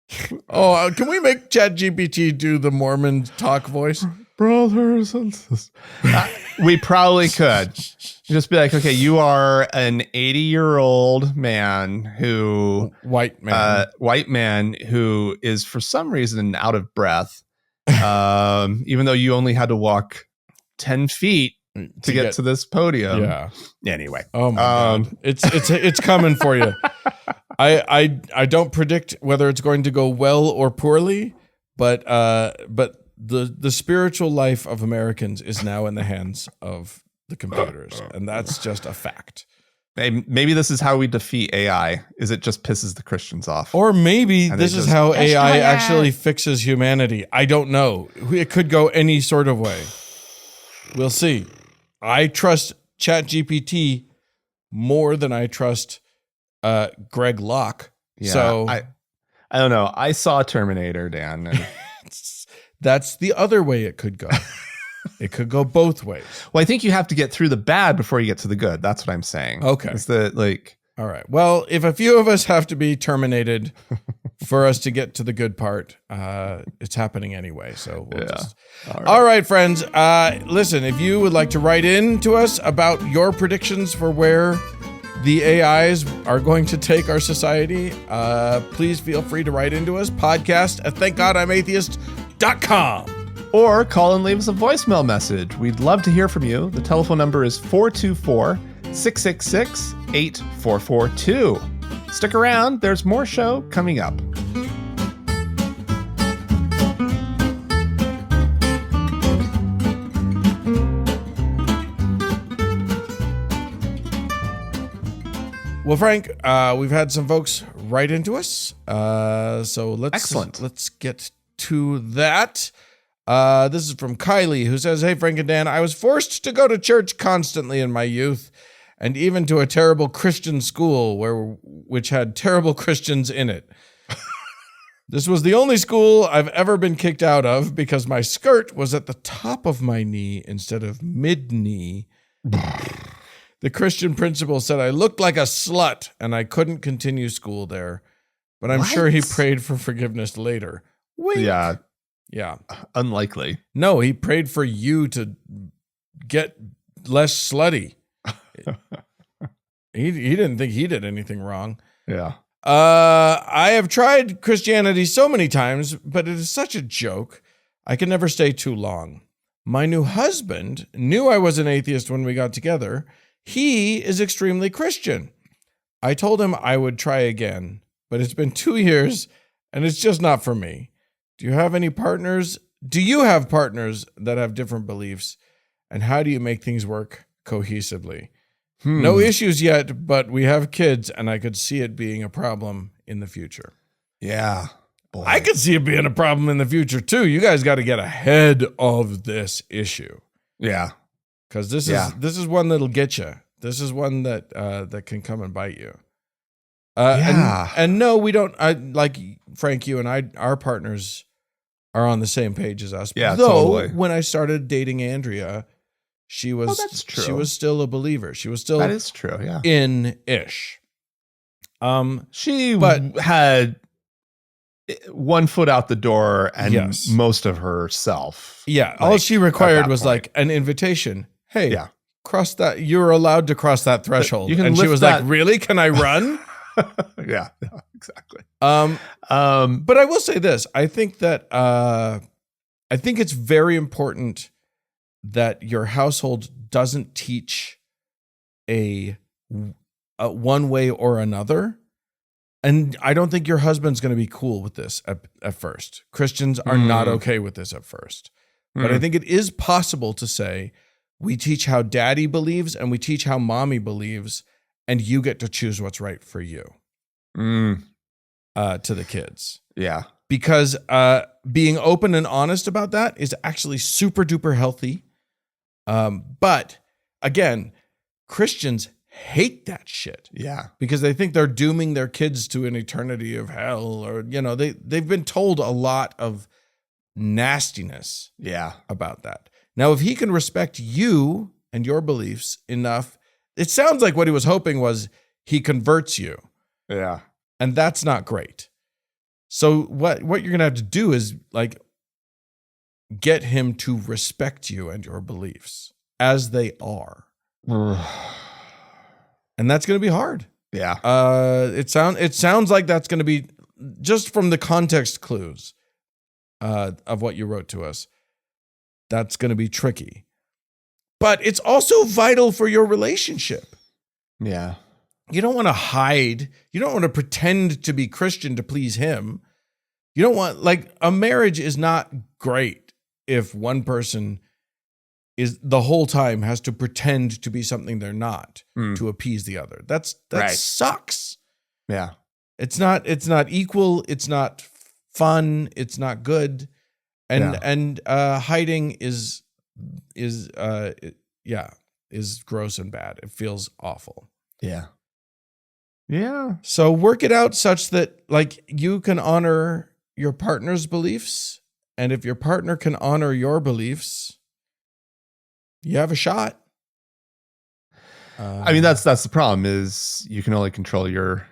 Can we make ChatGPT do the Mormon talk voice? Brothers and sisters. We probably could. Just be like, okay, you are an 80-year-old man white man who is for some reason out of breath. Even though you only had to walk 10 feet to get to this podium. Yeah. Anyway. Oh my God. It's coming for you. I don't predict whether it's going to go well or poorly, but the spiritual life of Americans is now in the hands of the computers, and that's just a fact. Maybe this is how we defeat AI, is it just pisses the Christians off. Or maybe this is how AI actually fixes humanity. I don't know. It could go any sort of way. We'll see. I trust ChatGPT more than I trust Greg Locke. Yeah, so I don't know. I saw Terminator, Dan. And that's the other way it could go. It could go both ways. Well, I think you have to get through the bad before you get to the good. That's what I'm saying. Okay. It's all right. Well, if a few of us have to be terminated for us to get to the good part, it's happening anyway. So we'll just. All right, friends. Listen, if you would like to write in to us about your predictions for where the AIs are going to take our society, please feel free to write into us. podcast@thankgodimatheist.com. Or call and leave us a voicemail message. We'd love to hear from you. The telephone number is 424-666-8442. Stick around. There's more show coming up. Well, Frank, we've had some folks write into us. So let's get to that. This is from Kylie, who says, "Hey, Frank and Dan, I was forced to go to church constantly in my youth, and even to a terrible Christian school which had terrible Christians in it. This was the only school I've ever been kicked out of because my skirt was at the top of my knee instead of mid-knee. The Christian principal said I looked like a slut and I couldn't continue school there, but I'm sure he prayed for forgiveness later. Wink. Yeah. Yeah. Unlikely. No, he prayed for you to get less slutty. He didn't think he did anything wrong. Yeah. I have tried Christianity so many times, but it is such a joke. I can never stay too long. My new husband knew I was an atheist when we got together. He is extremely Christian. I told him I would try again, but it's been 2 years and it's just not for me. Do you have any partners? Do you have partners that have different beliefs? And how do you make things work cohesively? No issues yet, but we have kids, and I could see it being a problem in the future. Yeah. Boy. I could see it being a problem in the future, too. You guys got to get ahead of this issue. Yeah. Because this is one that'll get you. This is one that that can come and bite you. And no, we don't. Like Frank, you and I, our partners are on the same page as us. Yeah, though, totally. When I started dating Andrea, she was that's true. She was still a believer. She was still that is true. Yeah, in-ish. She had one foot out the door and most of herself. Yeah, like, all she required was like an invitation. Hey, cross that. You're allowed to cross that threshold. And she was like, "Really? Can I run?" yeah, exactly. But I will say this: I think that I think it's very important that your household doesn't teach a one way or another. And I don't think your husband's going to be cool with this at first. Christians are not okay with this at first. But I think it is possible to say, we teach how daddy believes and we teach how mommy believes, and you get to choose what's right for you to the kids. Yeah. Because being open and honest about that is actually super duper healthy. But again, Christians hate that shit. Yeah. Because they think they're dooming their kids to an eternity of hell, or, you know, they've been told a lot of nastiness about that. Now, if he can respect you and your beliefs enough, it sounds like what he was hoping was he converts you. Yeah. And that's not great. So what you're going to have to do is like get him to respect you and your beliefs as they are. And that's going to be hard. Yeah. It sounds like that's going to be, just from the context clues of what you wrote to us, that's going to be tricky. But it's also vital for your relationship. Yeah. You don't want to hide. You don't want to pretend to be Christian to please him. You don't want, like, a marriage is not great if one person is the whole time has to pretend to be something they're not to appease the other. That right. Sucks. Yeah. It's not equal. It's not fun. It's not good. And hiding is gross and bad. It feels awful. Yeah. Yeah. So work it out such that, like, you can honor your partner's beliefs, and if your partner can honor your beliefs, you have a shot. I mean, that's the problem, is you can only control your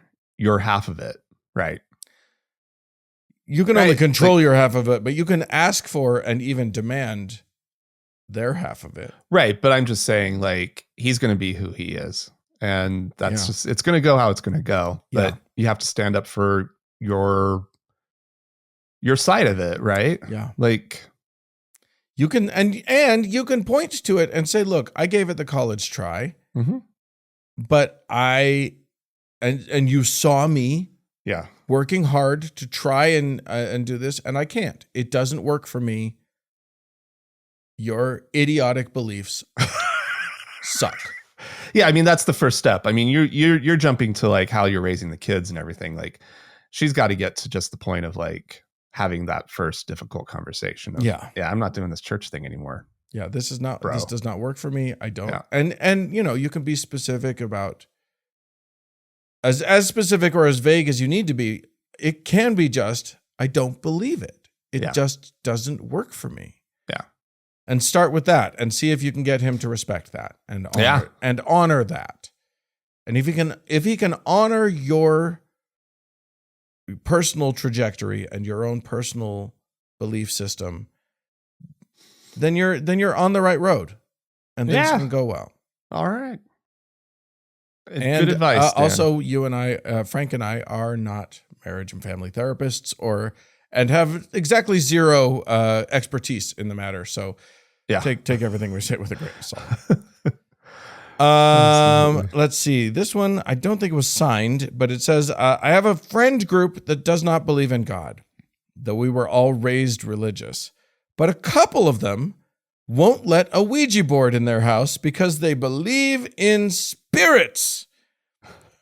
half of it, right? You can only control your half of it, but you can ask for and even demand their half of it. Right, but I'm just saying, like, he's going to be who he is, and that's just, it's going to go how it's going to go. But you have to stand up for your side of it, right? Yeah. Like, you can, and you can point to it and say, look, I gave it the college try, but and you saw me working hard to try and do this, and I can't. It doesn't work for me. Your idiotic beliefs suck. Yeah, I mean, that's the first step. I mean, you're jumping to, like, how you're raising the kids and everything. Like, she's got to get to just the point of, like, having that first difficult conversation of, I'm not doing this church thing anymore. Yeah, this does not work for me. I don't. Yeah. And you can be specific about as specific or as vague as you need to be. It can be just, I don't believe it. It just doesn't work for me. Yeah. And start with that and see if you can get him to respect that and honor that. And if he can honor your personal trajectory and your own personal belief system, then you're on the right road, and things can go well. All right. And good advice. Also, you and I, Frank and I, are not marriage and family therapists and have exactly zero expertise in the matter. So take everything we say with a grain of salt. Let's see. This one, I don't think it was signed, but it says, I have a friend group that does not believe in God, though we were all raised religious. But a couple of them won't let a Ouija board in their house because they believe in spirits.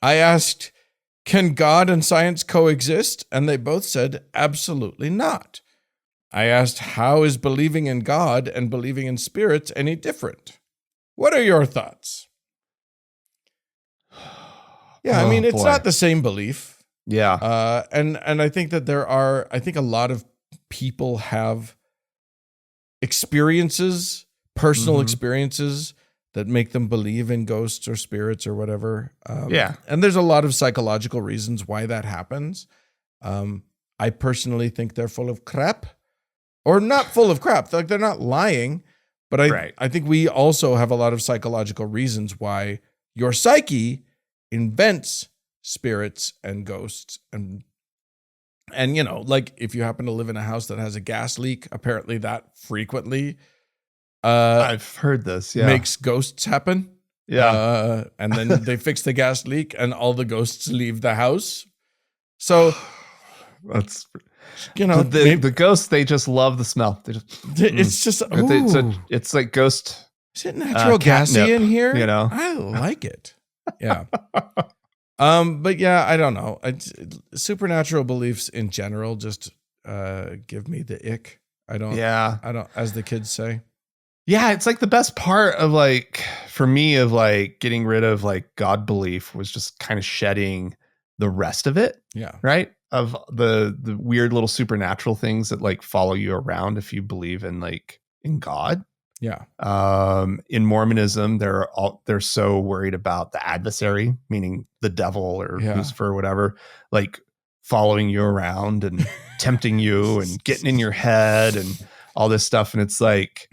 I asked, can God and science coexist? And they both said, absolutely not. I asked, how is believing in God and believing in spirits any different? What are your thoughts? Yeah, I mean, it's not the same belief. Yeah. And I think that a lot of people have experiences, personal experiences that make them believe in ghosts or spirits or whatever. And there's a lot of psychological reasons why that happens. I personally think they're full of crap, or not full of crap. Like, they're not lying, but I think we also have a lot of psychological reasons why your psyche invents spirits and ghosts and like if you happen to live in a house that has a gas leak, apparently that frequently I've heard this, makes ghosts happen. Yeah. And then they fix the gas leak and all the ghosts leave the house. So that's maybe, the ghosts, they just love the smell. They just, it's just it's like ghost. Is it natural gassy in here? I like it. Yeah. But yeah, I don't know. Supernatural beliefs in general just give me the ick. I don't, as the kids say. Yeah, it's like the best part of for me of getting rid of God belief was just kind of shedding the rest of it. Yeah. Right? Of the weird little supernatural things that follow you around if you believe in in God. Yeah. In Mormonism, they're so worried about the adversary, meaning the devil or Lucifer or whatever, following you around and tempting you and getting in your head and all this stuff. And it's like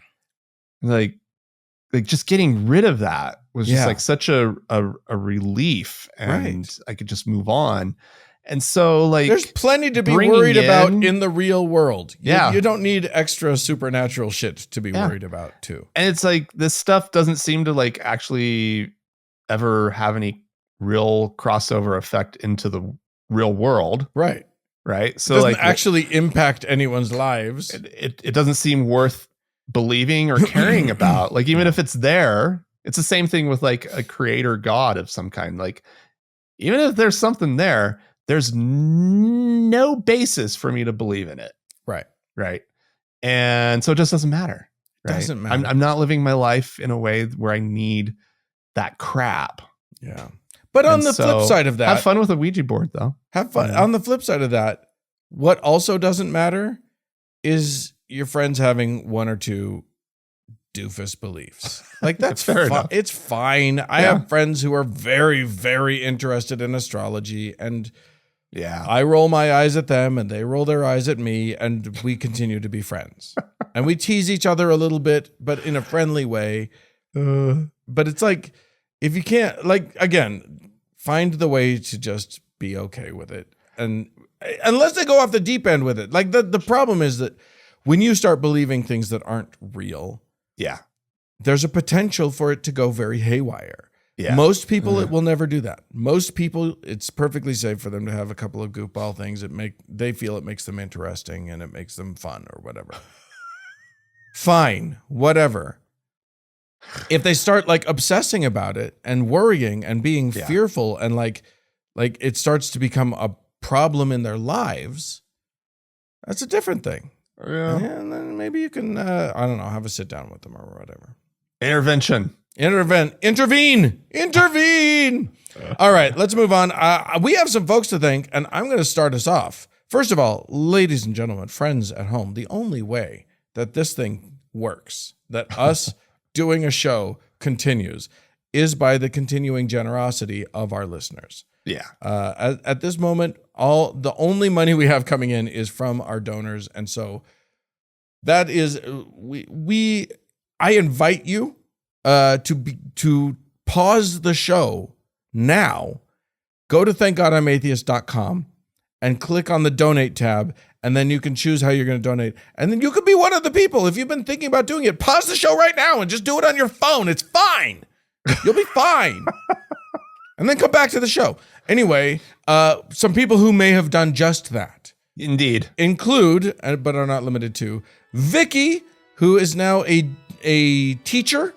just getting rid of that was just such a relief, and I could just move on. And so there's plenty to be worried about in the real world. You don't need extra supernatural shit to be worried about too. And it's this stuff doesn't seem to actually ever have any real crossover effect into the real world. Right. So it doesn't actually impact anyone's lives. It doesn't seem worth believing or caring about. Even if it's there, it's the same thing with a creator God of some kind. Even if there's something there, there's no basis for me to believe in it. Right. And so it just doesn't matter. Right? Doesn't matter. I'm not living my life in a way where I need that crap. Yeah. But on the flip side of that, have fun with a Ouija board though. Have fun. On the flip side of that, what also doesn't matter is your friends having one or two doofus beliefs. That's fair enough. It's fine. I have friends who are very, very interested in astrology, and I roll my eyes at them and they roll their eyes at me, and we continue to be friends. And we tease each other a little bit, but in a friendly way. But it's if you can't, again, find the way to just be okay with it. And unless they go off the deep end with it. The problem is that when you start believing things that aren't real, there's a potential for it to go very haywire. Yeah. Most people, it will never do that. Most people, it's perfectly safe for them to have a couple of goofball things that they feel it makes them interesting and it makes them fun or whatever. Fine, whatever. If they start obsessing about it and worrying and being fearful and it starts to become a problem in their lives, that's a different thing. Yeah. And then maybe you can, I don't know, have a sit down with them or whatever. Intervention. Intervene. All right, let's move on. We have some folks to thank, and I'm going to start us off. First of all, ladies and gentlemen, friends at home, the only way that this thing works, that us doing a show continues, is by the continuing generosity of our listeners. Yeah. At this moment, the only money we have coming in is from our donors, and so that is I invite you to pause the show now, go to thankgodimatheist.com and click on the donate tab, and then you can choose how you're going to donate. And then you could be one of the people. If you've been thinking about doing it, pause the show right now and just do it on your phone. It's fine. You'll be fine. And then come back to the show. Anyway, some people who may have done just that. Indeed. Include, but are not limited to, Vicky, who is now a teacher.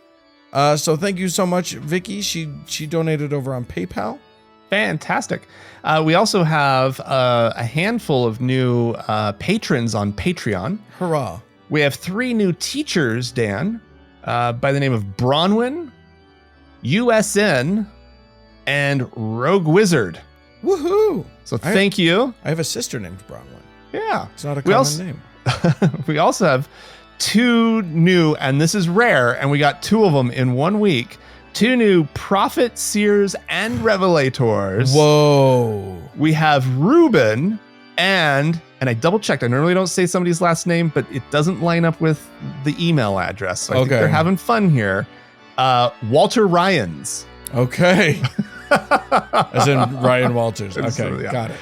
So thank you so much, Vicky. She donated over on PayPal. Fantastic. We also have a handful of new patrons on Patreon. Hurrah. We have 3 new teachers, Dan, by the name of Bronwyn, USN, and Rogue Wizard. Woohoo. So thank you. I have a sister named Bronwyn. Yeah. It's not a common name. We also have 2 new, and this is rare, and we got 2 of them in 1 week. 2 new prophet, seers, and revelators. Whoa. We have Ruben and I double checked. I normally don't say somebody's last name, but it doesn't line up with the email address. So I think they're having fun here. Walter Ryans. Okay. As in Ryan Walters. Okay, so, yeah. Got it.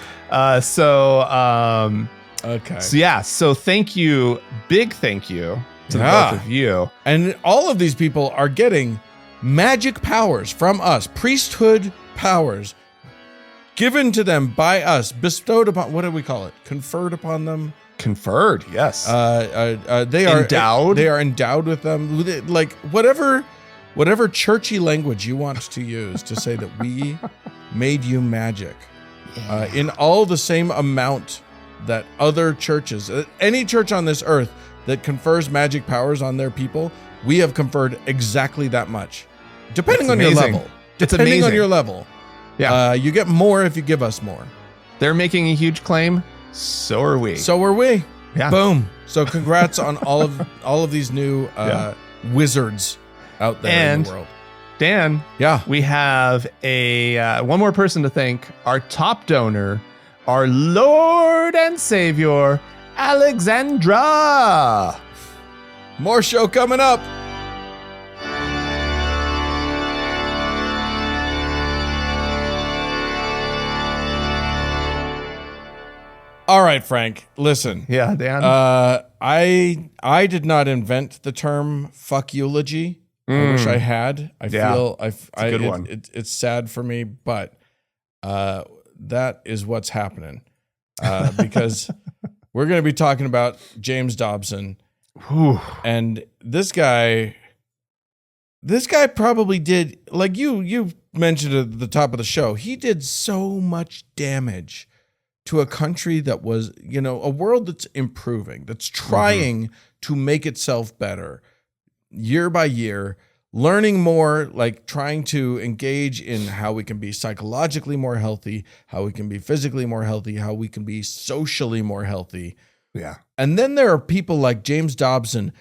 Okay. So yeah, so thank you. Big thank you to the both of you. And all of these people are getting magic powers from us, priesthood powers given to them by us, bestowed upon, what do we call it? Conferred upon them? Conferred, yes. They are endowed. They are endowed with them. Like whatever churchy language you want to use to say that we made you magic. In all the same amount that other churches, any church on this earth that confers magic powers on their people, we have conferred exactly that much. Depending on your level. Depending on your level. Yeah. You get more if you give us more. They're making a huge claim. So are we. So are we. Yeah. Boom. So congrats on all of these new wizards out there in the world. Dan, we have a one more person to thank. Our top donor, our Lord and Savior, Alexandra. More show coming up. All right, Frank, listen. Yeah, Dan. I did not invent the term fuck eulogy. I wish I had. I feel it's a good one. It's sad for me, but that is what's happening. Because we're going to be talking about James Dobson. Whew. And this guy probably did, like you mentioned at the top of the show, he did so much damage to a country that was, a world that's improving, that's trying to make itself better year by year, learning more, like trying to engage in how we can be psychologically more healthy, how we can be physically more healthy, how we can be socially more healthy. Yeah. And then there are people like James Dobson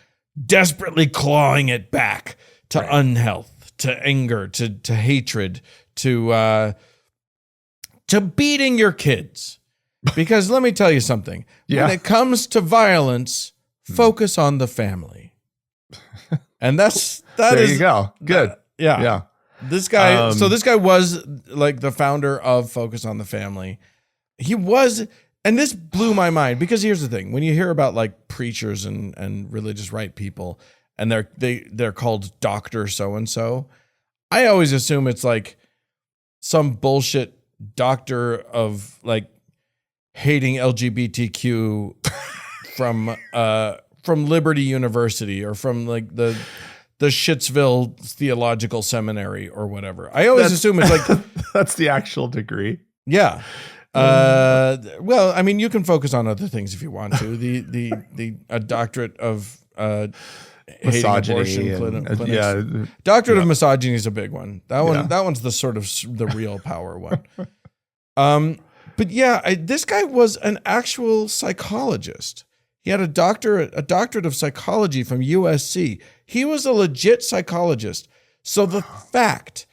desperately clawing it back to unhealth, to anger, to hatred, to beating your kids. Because let me tell you something. When it comes to violence, focus on the family. And that there is, you go. Good. Yeah. This guy, so this guy was like the founder of Focus on the Family. He was, and this blew my mind because here's the thing. When you hear about like preachers and religious right people and they're called Dr. So-and-so, I always assume it's like some bullshit doctor of like hating LGBTQ from Liberty University or from like the Shittsville Theological Seminary or whatever. I always assume it's like that's the actual degree. Yeah. Well, I mean, you can focus on other things if you want to. A doctorate of misogyny clinics. Doctorate of misogyny is a big one. That one's the sort of the real power one. But yeah, this guy was an actual psychologist. He had a doctorate of psychology from USC. He was a legit psychologist. So the fact,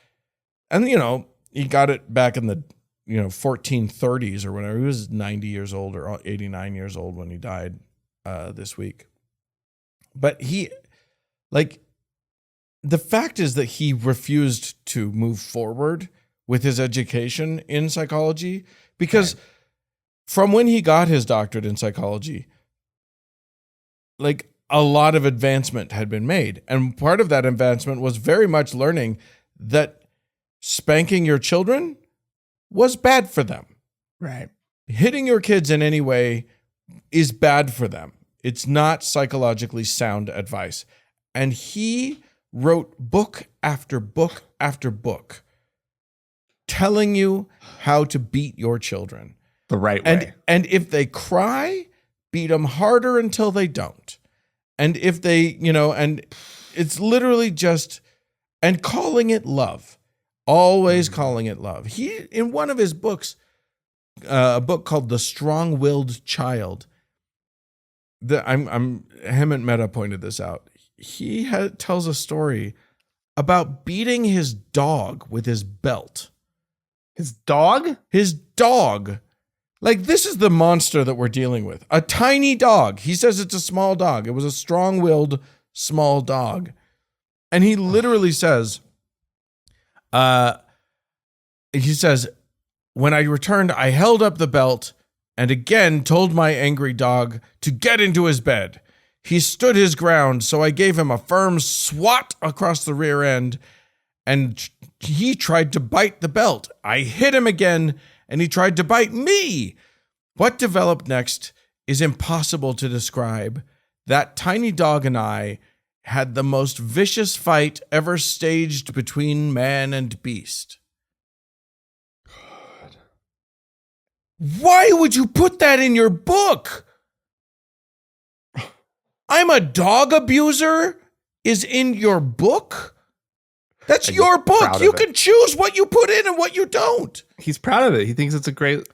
and he got it back in the 1430s or whatever. He was 90 years old or 89 years old when he died this week. But the fact is that he refused to move forward with his education in psychology because from when he got his doctorate in psychology, a lot of advancement had been made. And part of that advancement was very much learning that spanking your children was bad for them. Right. Hitting your kids in any way is bad for them. It's not psychologically sound advice. And he wrote book after book after book telling you how to beat your children the right way. And if they cry, beat them harder until they don't. And if they, and it's literally just, and calling it love, always calling it love. He, in one of his books, a book called The Strong-Willed Child, Hemant Mehta pointed this out. He tells a story about beating his dog with his belt. His dog? His dog. This is the monster that we're dealing with. A tiny dog. He says it's a small dog. It was a strong-willed small dog. And he literally says, when I returned, I held up the belt and again told my angry dog to get into his bed. He stood his ground, so I gave him a firm swat across the rear end, and he tried to bite the belt. I hit him again, and he tried to bite me. What developed next is impossible to describe. That tiny dog and I had the most vicious fight ever staged between man and beast. God. Why would you put that in your book? I'm a dog abuser is in your book? That's your book. You can choose what you put in and what you don't. He's proud of it. He thinks it's a great.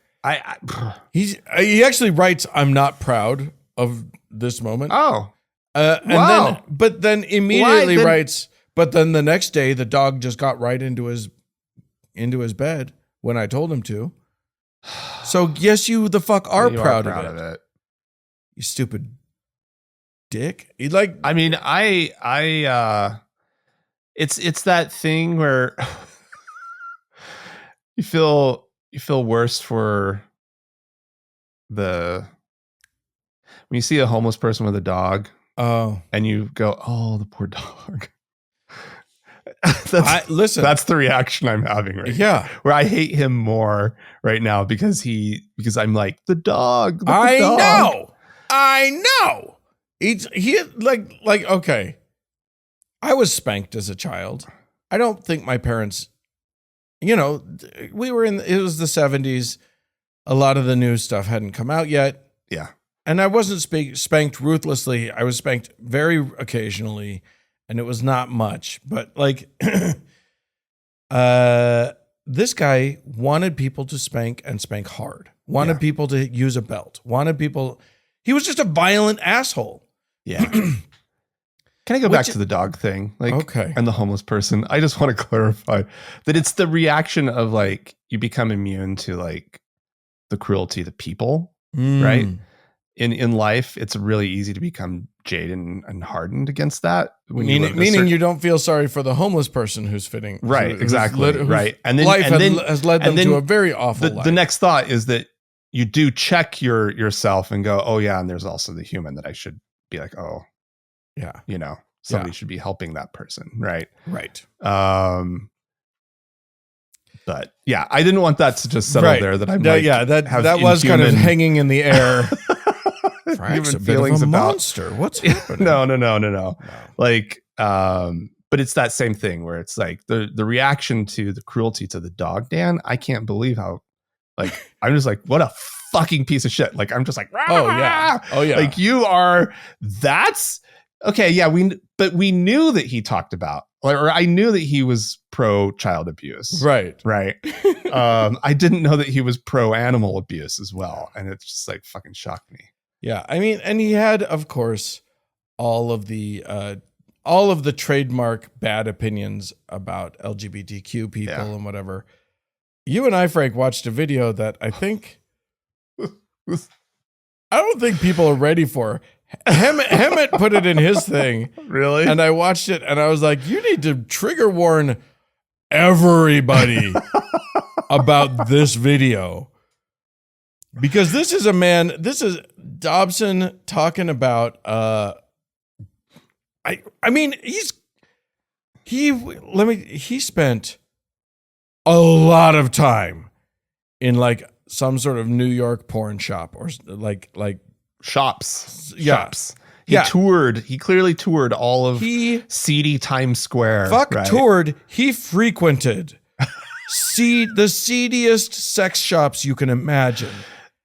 He actually writes, "I'm not proud of this moment." Oh, wow. But then immediately writes, "But then the next day, the dog just got right into his bed when I told him to." So yes, you the fuck are proud of it. You stupid dick. It's that thing where you feel worse for when you see a homeless person with a dog. Oh, and you go, "Oh, the poor dog." That's the reaction I'm having right now. Where I hate him more right now because I'm like the dog. I know. Okay. I was spanked as a child. I don't think my parents, it was the 70s. A lot of the new stuff hadn't come out yet. Yeah. And I wasn't spanked ruthlessly. I was spanked very occasionally, and it was not much. But this guy wanted people to spank and spank hard. Wanted people to use a belt. He was just a violent asshole. Yeah. Can I go back to the dog thing? Okay. And the homeless person. I just want to clarify that it's the reaction of you become immune to the cruelty to people, right? In life, it's really easy to become jaded and hardened against that. Meaning you don't feel sorry for the homeless person who's fitting. Right, exactly. Right. And then life has led them to a very awful life. The next thought is that you do check yourself and go, "Oh yeah, and there's also the human that I should be like, oh, yeah, somebody should be helping that person." Right. Right. But yeah, I didn't want that to just settle there. That I'm that was kind of hanging in the air. Frank's a bit of a monster. What's happening? No. But it's that same thing where it's the reaction to the cruelty to the dog, Dan. I can't believe how Like, I'm just like, what a fucking piece of shit. Like, I'm just like, oh yeah. Like, you are, that's okay. Yeah. But we knew that he talked about, or I knew that he was pro child abuse. Right. I didn't know that he was pro animal abuse as well. And it's just like fucking shocked me. Yeah. I mean, and he had, of course, all of the trademark bad opinions about LGBTQ people and whatever. You and I, Frank, watched a video that I don't think people are ready for. Hammett put it in his thing. Really? And I watched it and I was like, you need to trigger warn everybody about this video. Because this is Dobson talking about, I mean, he spent a lot of time in like some sort of New York porn shop or like shops. Yeah. Shops. He clearly toured all of seedy Times Square. Toured. He frequented the seediest sex shops you can imagine.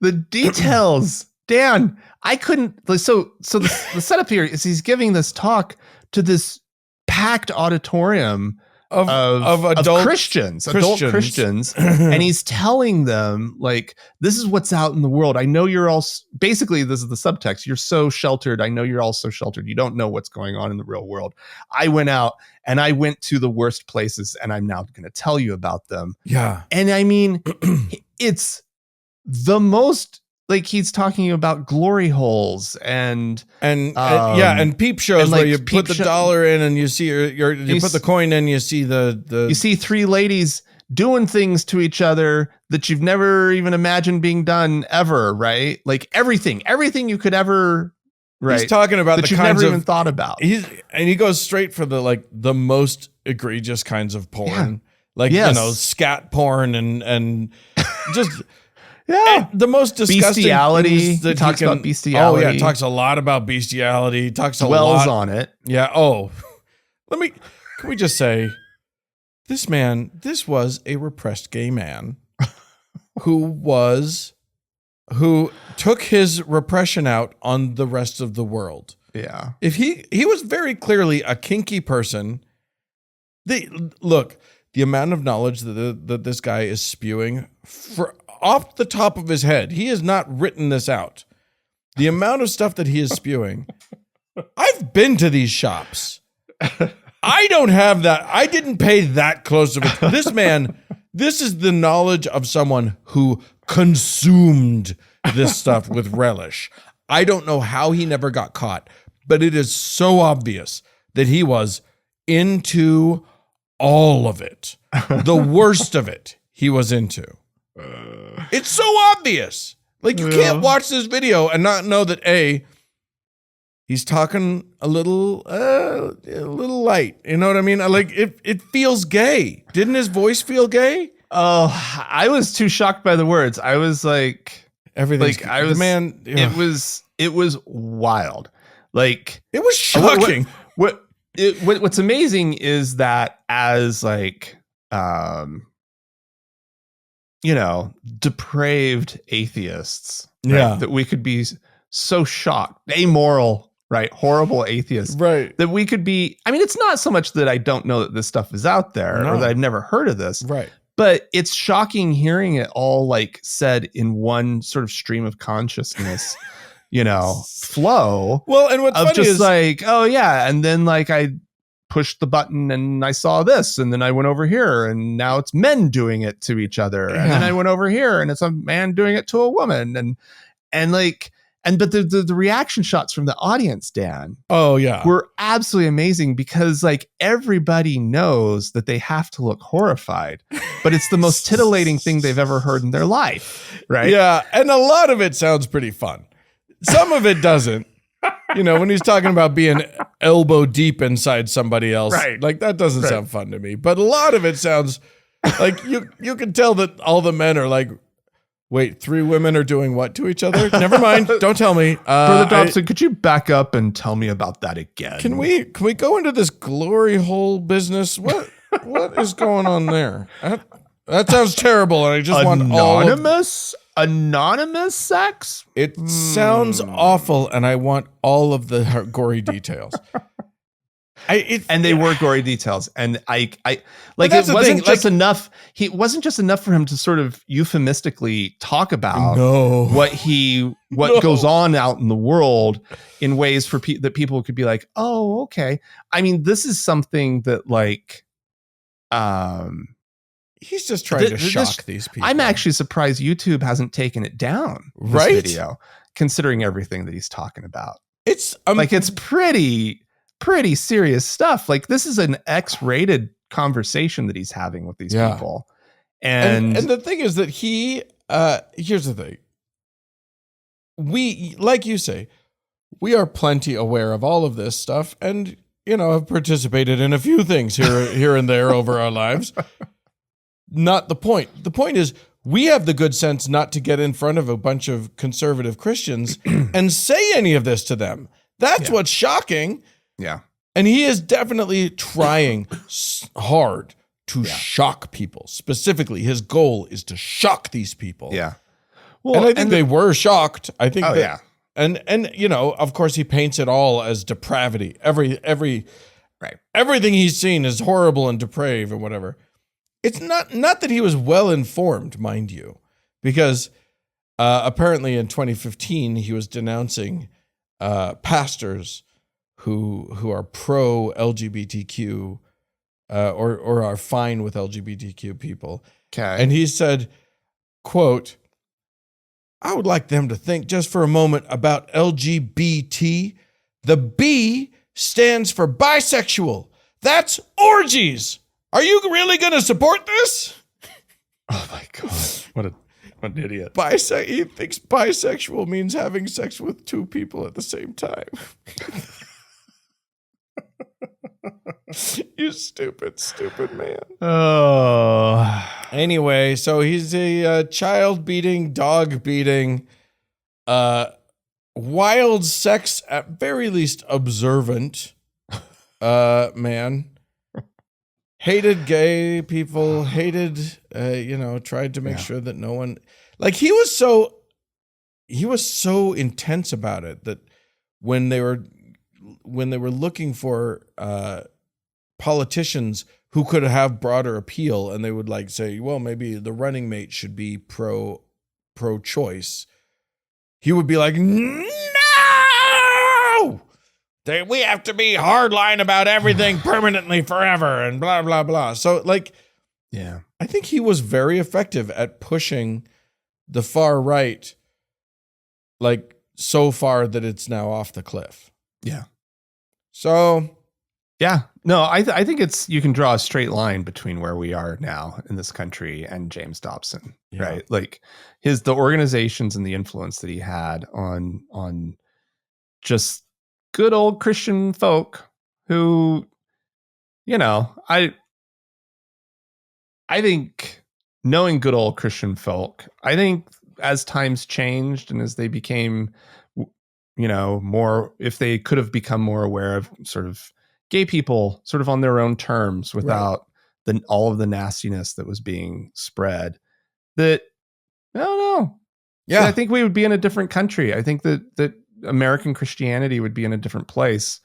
The details, Dan, I couldn't. So the setup here is he's giving this talk to this packed auditorium of adult Christians, and he's telling them, like, this is what's out in the world. I know you're all, basically this is the subtext, you're so sheltered. I know you're all so sheltered. You don't know what's going on in the real world. I went out and I went to the worst places and I'm now going to tell you about them. Yeah. And I mean, it's the most, like, he's talking about glory holes and peep shows, and like, where you put the dollar in and you see you put the coin in, you see the you see three ladies doing things to each other that you've never even imagined being done ever, right? Like everything you could ever, right? He's talking about that the you've kinds never of, even thought about. He goes straight for the most egregious kinds of porn, like scat porn and just. Yeah, and the most disgusting bestiality. He talks about bestiality. Oh yeah, talks a lot about bestiality. Talks a lot on it. Yeah. Oh, can we just say, this was a repressed gay man who took his repression out on the rest of the world. Yeah. If he was very clearly a kinky person. The amount of knowledge that this guy is spewing off the top of his head. He has not written this out. The amount of stuff that he is spewing. I've been to these shops. I don't have that. I didn't pay that close of it. This man, this is the knowledge of someone who consumed this stuff with relish. I don't know how he never got caught, but it is so obvious that he was into all of it. The worst of it he was into. It's so obvious. Like, you can't watch this video and not know that he's talking a little light. You know what I mean? Like, it feels gay. Didn't his voice feel gay? Oh, I was too shocked by the words. I was like, everything. Like, I was, man. It was wild. Like, it was shocking. What's amazing is that as like, depraved atheists, right? That we could be so shocked, amoral, right? Horrible atheists, right? That we could be. I mean, it's not so much that I don't know that this stuff is out there or that I've never heard of this, right? But it's shocking hearing it all like said in one sort of stream of consciousness, flow. Well, and what's funny just is like, oh yeah, and then like I pushed the button and I saw this, and then I went over here and now it's men doing it to each other, and then I went over here and it's a man doing it to a woman, but the reaction shots from the audience, Dan, were absolutely amazing, because like everybody knows that they have to look horrified, but it's the most titillating thing they've ever heard in their life, right? Yeah, and a lot of it sounds pretty fun. Some of it doesn't. When he's talking about being elbow deep inside somebody else, right? Like, that doesn't sound fun to me. But a lot of it sounds like you can tell that all the men are like, wait, 3 women are doing what to each other? Never mind. Don't tell me. Brother Dobson, could you back up and tell me about that again? Can we go into this glory hole business? What is going on there? That sounds terrible, and I just want all anonymous sex. It sounds awful, and I want all of the gory details. They were gory details, and I like it wasn't just enough. It wasn't just enough for him to sort of euphemistically talk about what goes on out in the world in ways for that people could be like, oh, okay. I mean, this is something that like, he's just trying to shock these people. I'm actually surprised YouTube hasn't taken it down. This video, considering everything that he's talking about. It's it's pretty serious stuff. Like, this is an X-rated conversation that he's having with these people. And the thing is that here's the thing. We, like you say, we are plenty aware of all of this stuff, and, you know, have participated in a few things here and there over our lives. Not the point. The point is, we have the good sense not to get in front of a bunch of conservative Christians and say any of this to them. That's what's shocking. Yeah. And he is definitely trying hard to shock people. Specifically, his goal is to shock these people. Yeah. Well, and I think they were shocked. I think and you know, of course he paints it all as depravity. Everything he's seen is horrible and depraved and whatever. It's not that he was well informed, mind you, because apparently in 2015 he was denouncing pastors who are pro LGBTQ or are fine with LGBTQ people. Okay. And he said, quote, I would like them to think just for a moment about LGBT. The B stands for bisexual. That's orgies. Are you really going to support this? Oh my God. What an idiot. He thinks bisexual means having sex with two people at the same time. You stupid man. Oh. Anyway, so he's a child beating, dog beating, wild sex, at very least observant man. Hated gay people, tried to make sure that no one, like, he was so intense about it that when they were looking for politicians who could have broader appeal, and they would like say, well, maybe the running mate should be pro-choice, he would be like, no, we have to be hardline about everything permanently forever and blah, blah, blah. So like, yeah, I think he was very effective at pushing the far right, like, so far that it's now off the cliff. Yeah. So, yeah, no, I think you can draw a straight line between where we are now in this country and James Dobson, right? Like the organizations and the influence that he had on just good old Christian folk who, you know, I think knowing good old Christian folk, I think as times changed and as they became, you know, more, if they could have become more aware of sort of gay people sort of on their own terms without all of the nastiness that was being spread, that, I don't know. Yeah. I think we would be in a different country. I think that American Christianity would be in a different place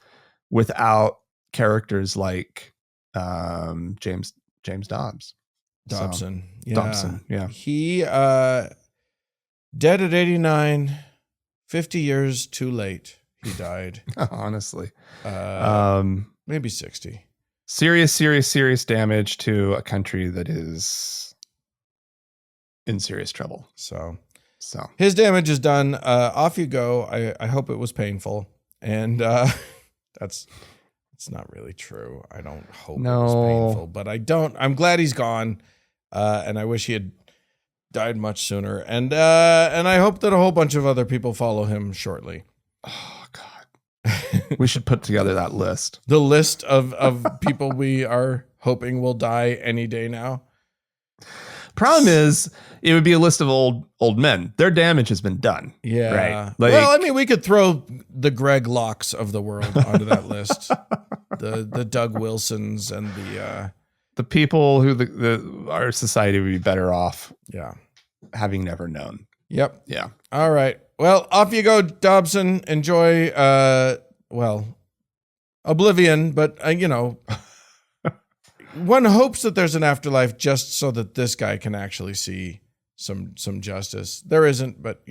without characters like James Dobson. Dobson. Yeah. He dead at 89, 50 years too late. He died. Honestly. Maybe 60. Serious damage to a country that is in serious trouble. So his damage is done. Off you go. I hope it was painful. And it's not really true. I don't hope it was painful, but I'm glad he's gone. And I wish he had died much sooner. And I hope that a whole bunch of other people follow him shortly. Oh God. We should put together that list. The list of people we are hoping will die any day now. Problem is, it would be a list of old men. Their damage has been done. Yeah. Right. Well, I mean, we could throw the Greg Locks of the world onto that list. The Doug Wilsons and The people who our society would be better off. Yeah. Having never known. Yep. Yeah. All right. Well, off you go, Dobson. Enjoy, oblivion, but, one hopes that there's an afterlife just so that this guy can actually see some justice. There isn't, but,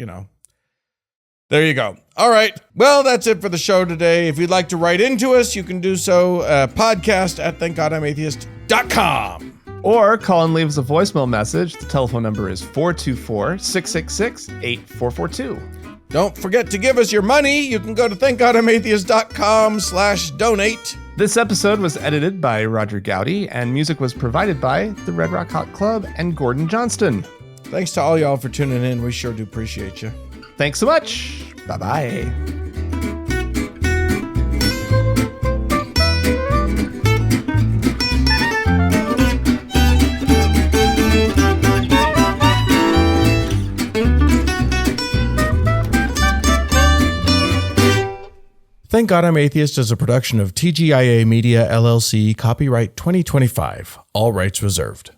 there you go. All right. Well, that's it for the show today. If you'd like to write into us, you can do so, podcast at thankgodimatheist.com. Or call and leave us a voicemail message. The telephone number is 424-666-8442. Don't forget to give us your money. You can go to thankgodimatheist.com/donate. This episode was edited by Roger Gowdy, and music was provided by the Red Rock Hot Club and Gordon Johnston. Thanks to all y'all for tuning in. We sure do appreciate you. Thanks so much. Bye-bye. Thank God I'm Atheist is a production of TGIA Media, LLC, copyright 2025, all rights reserved.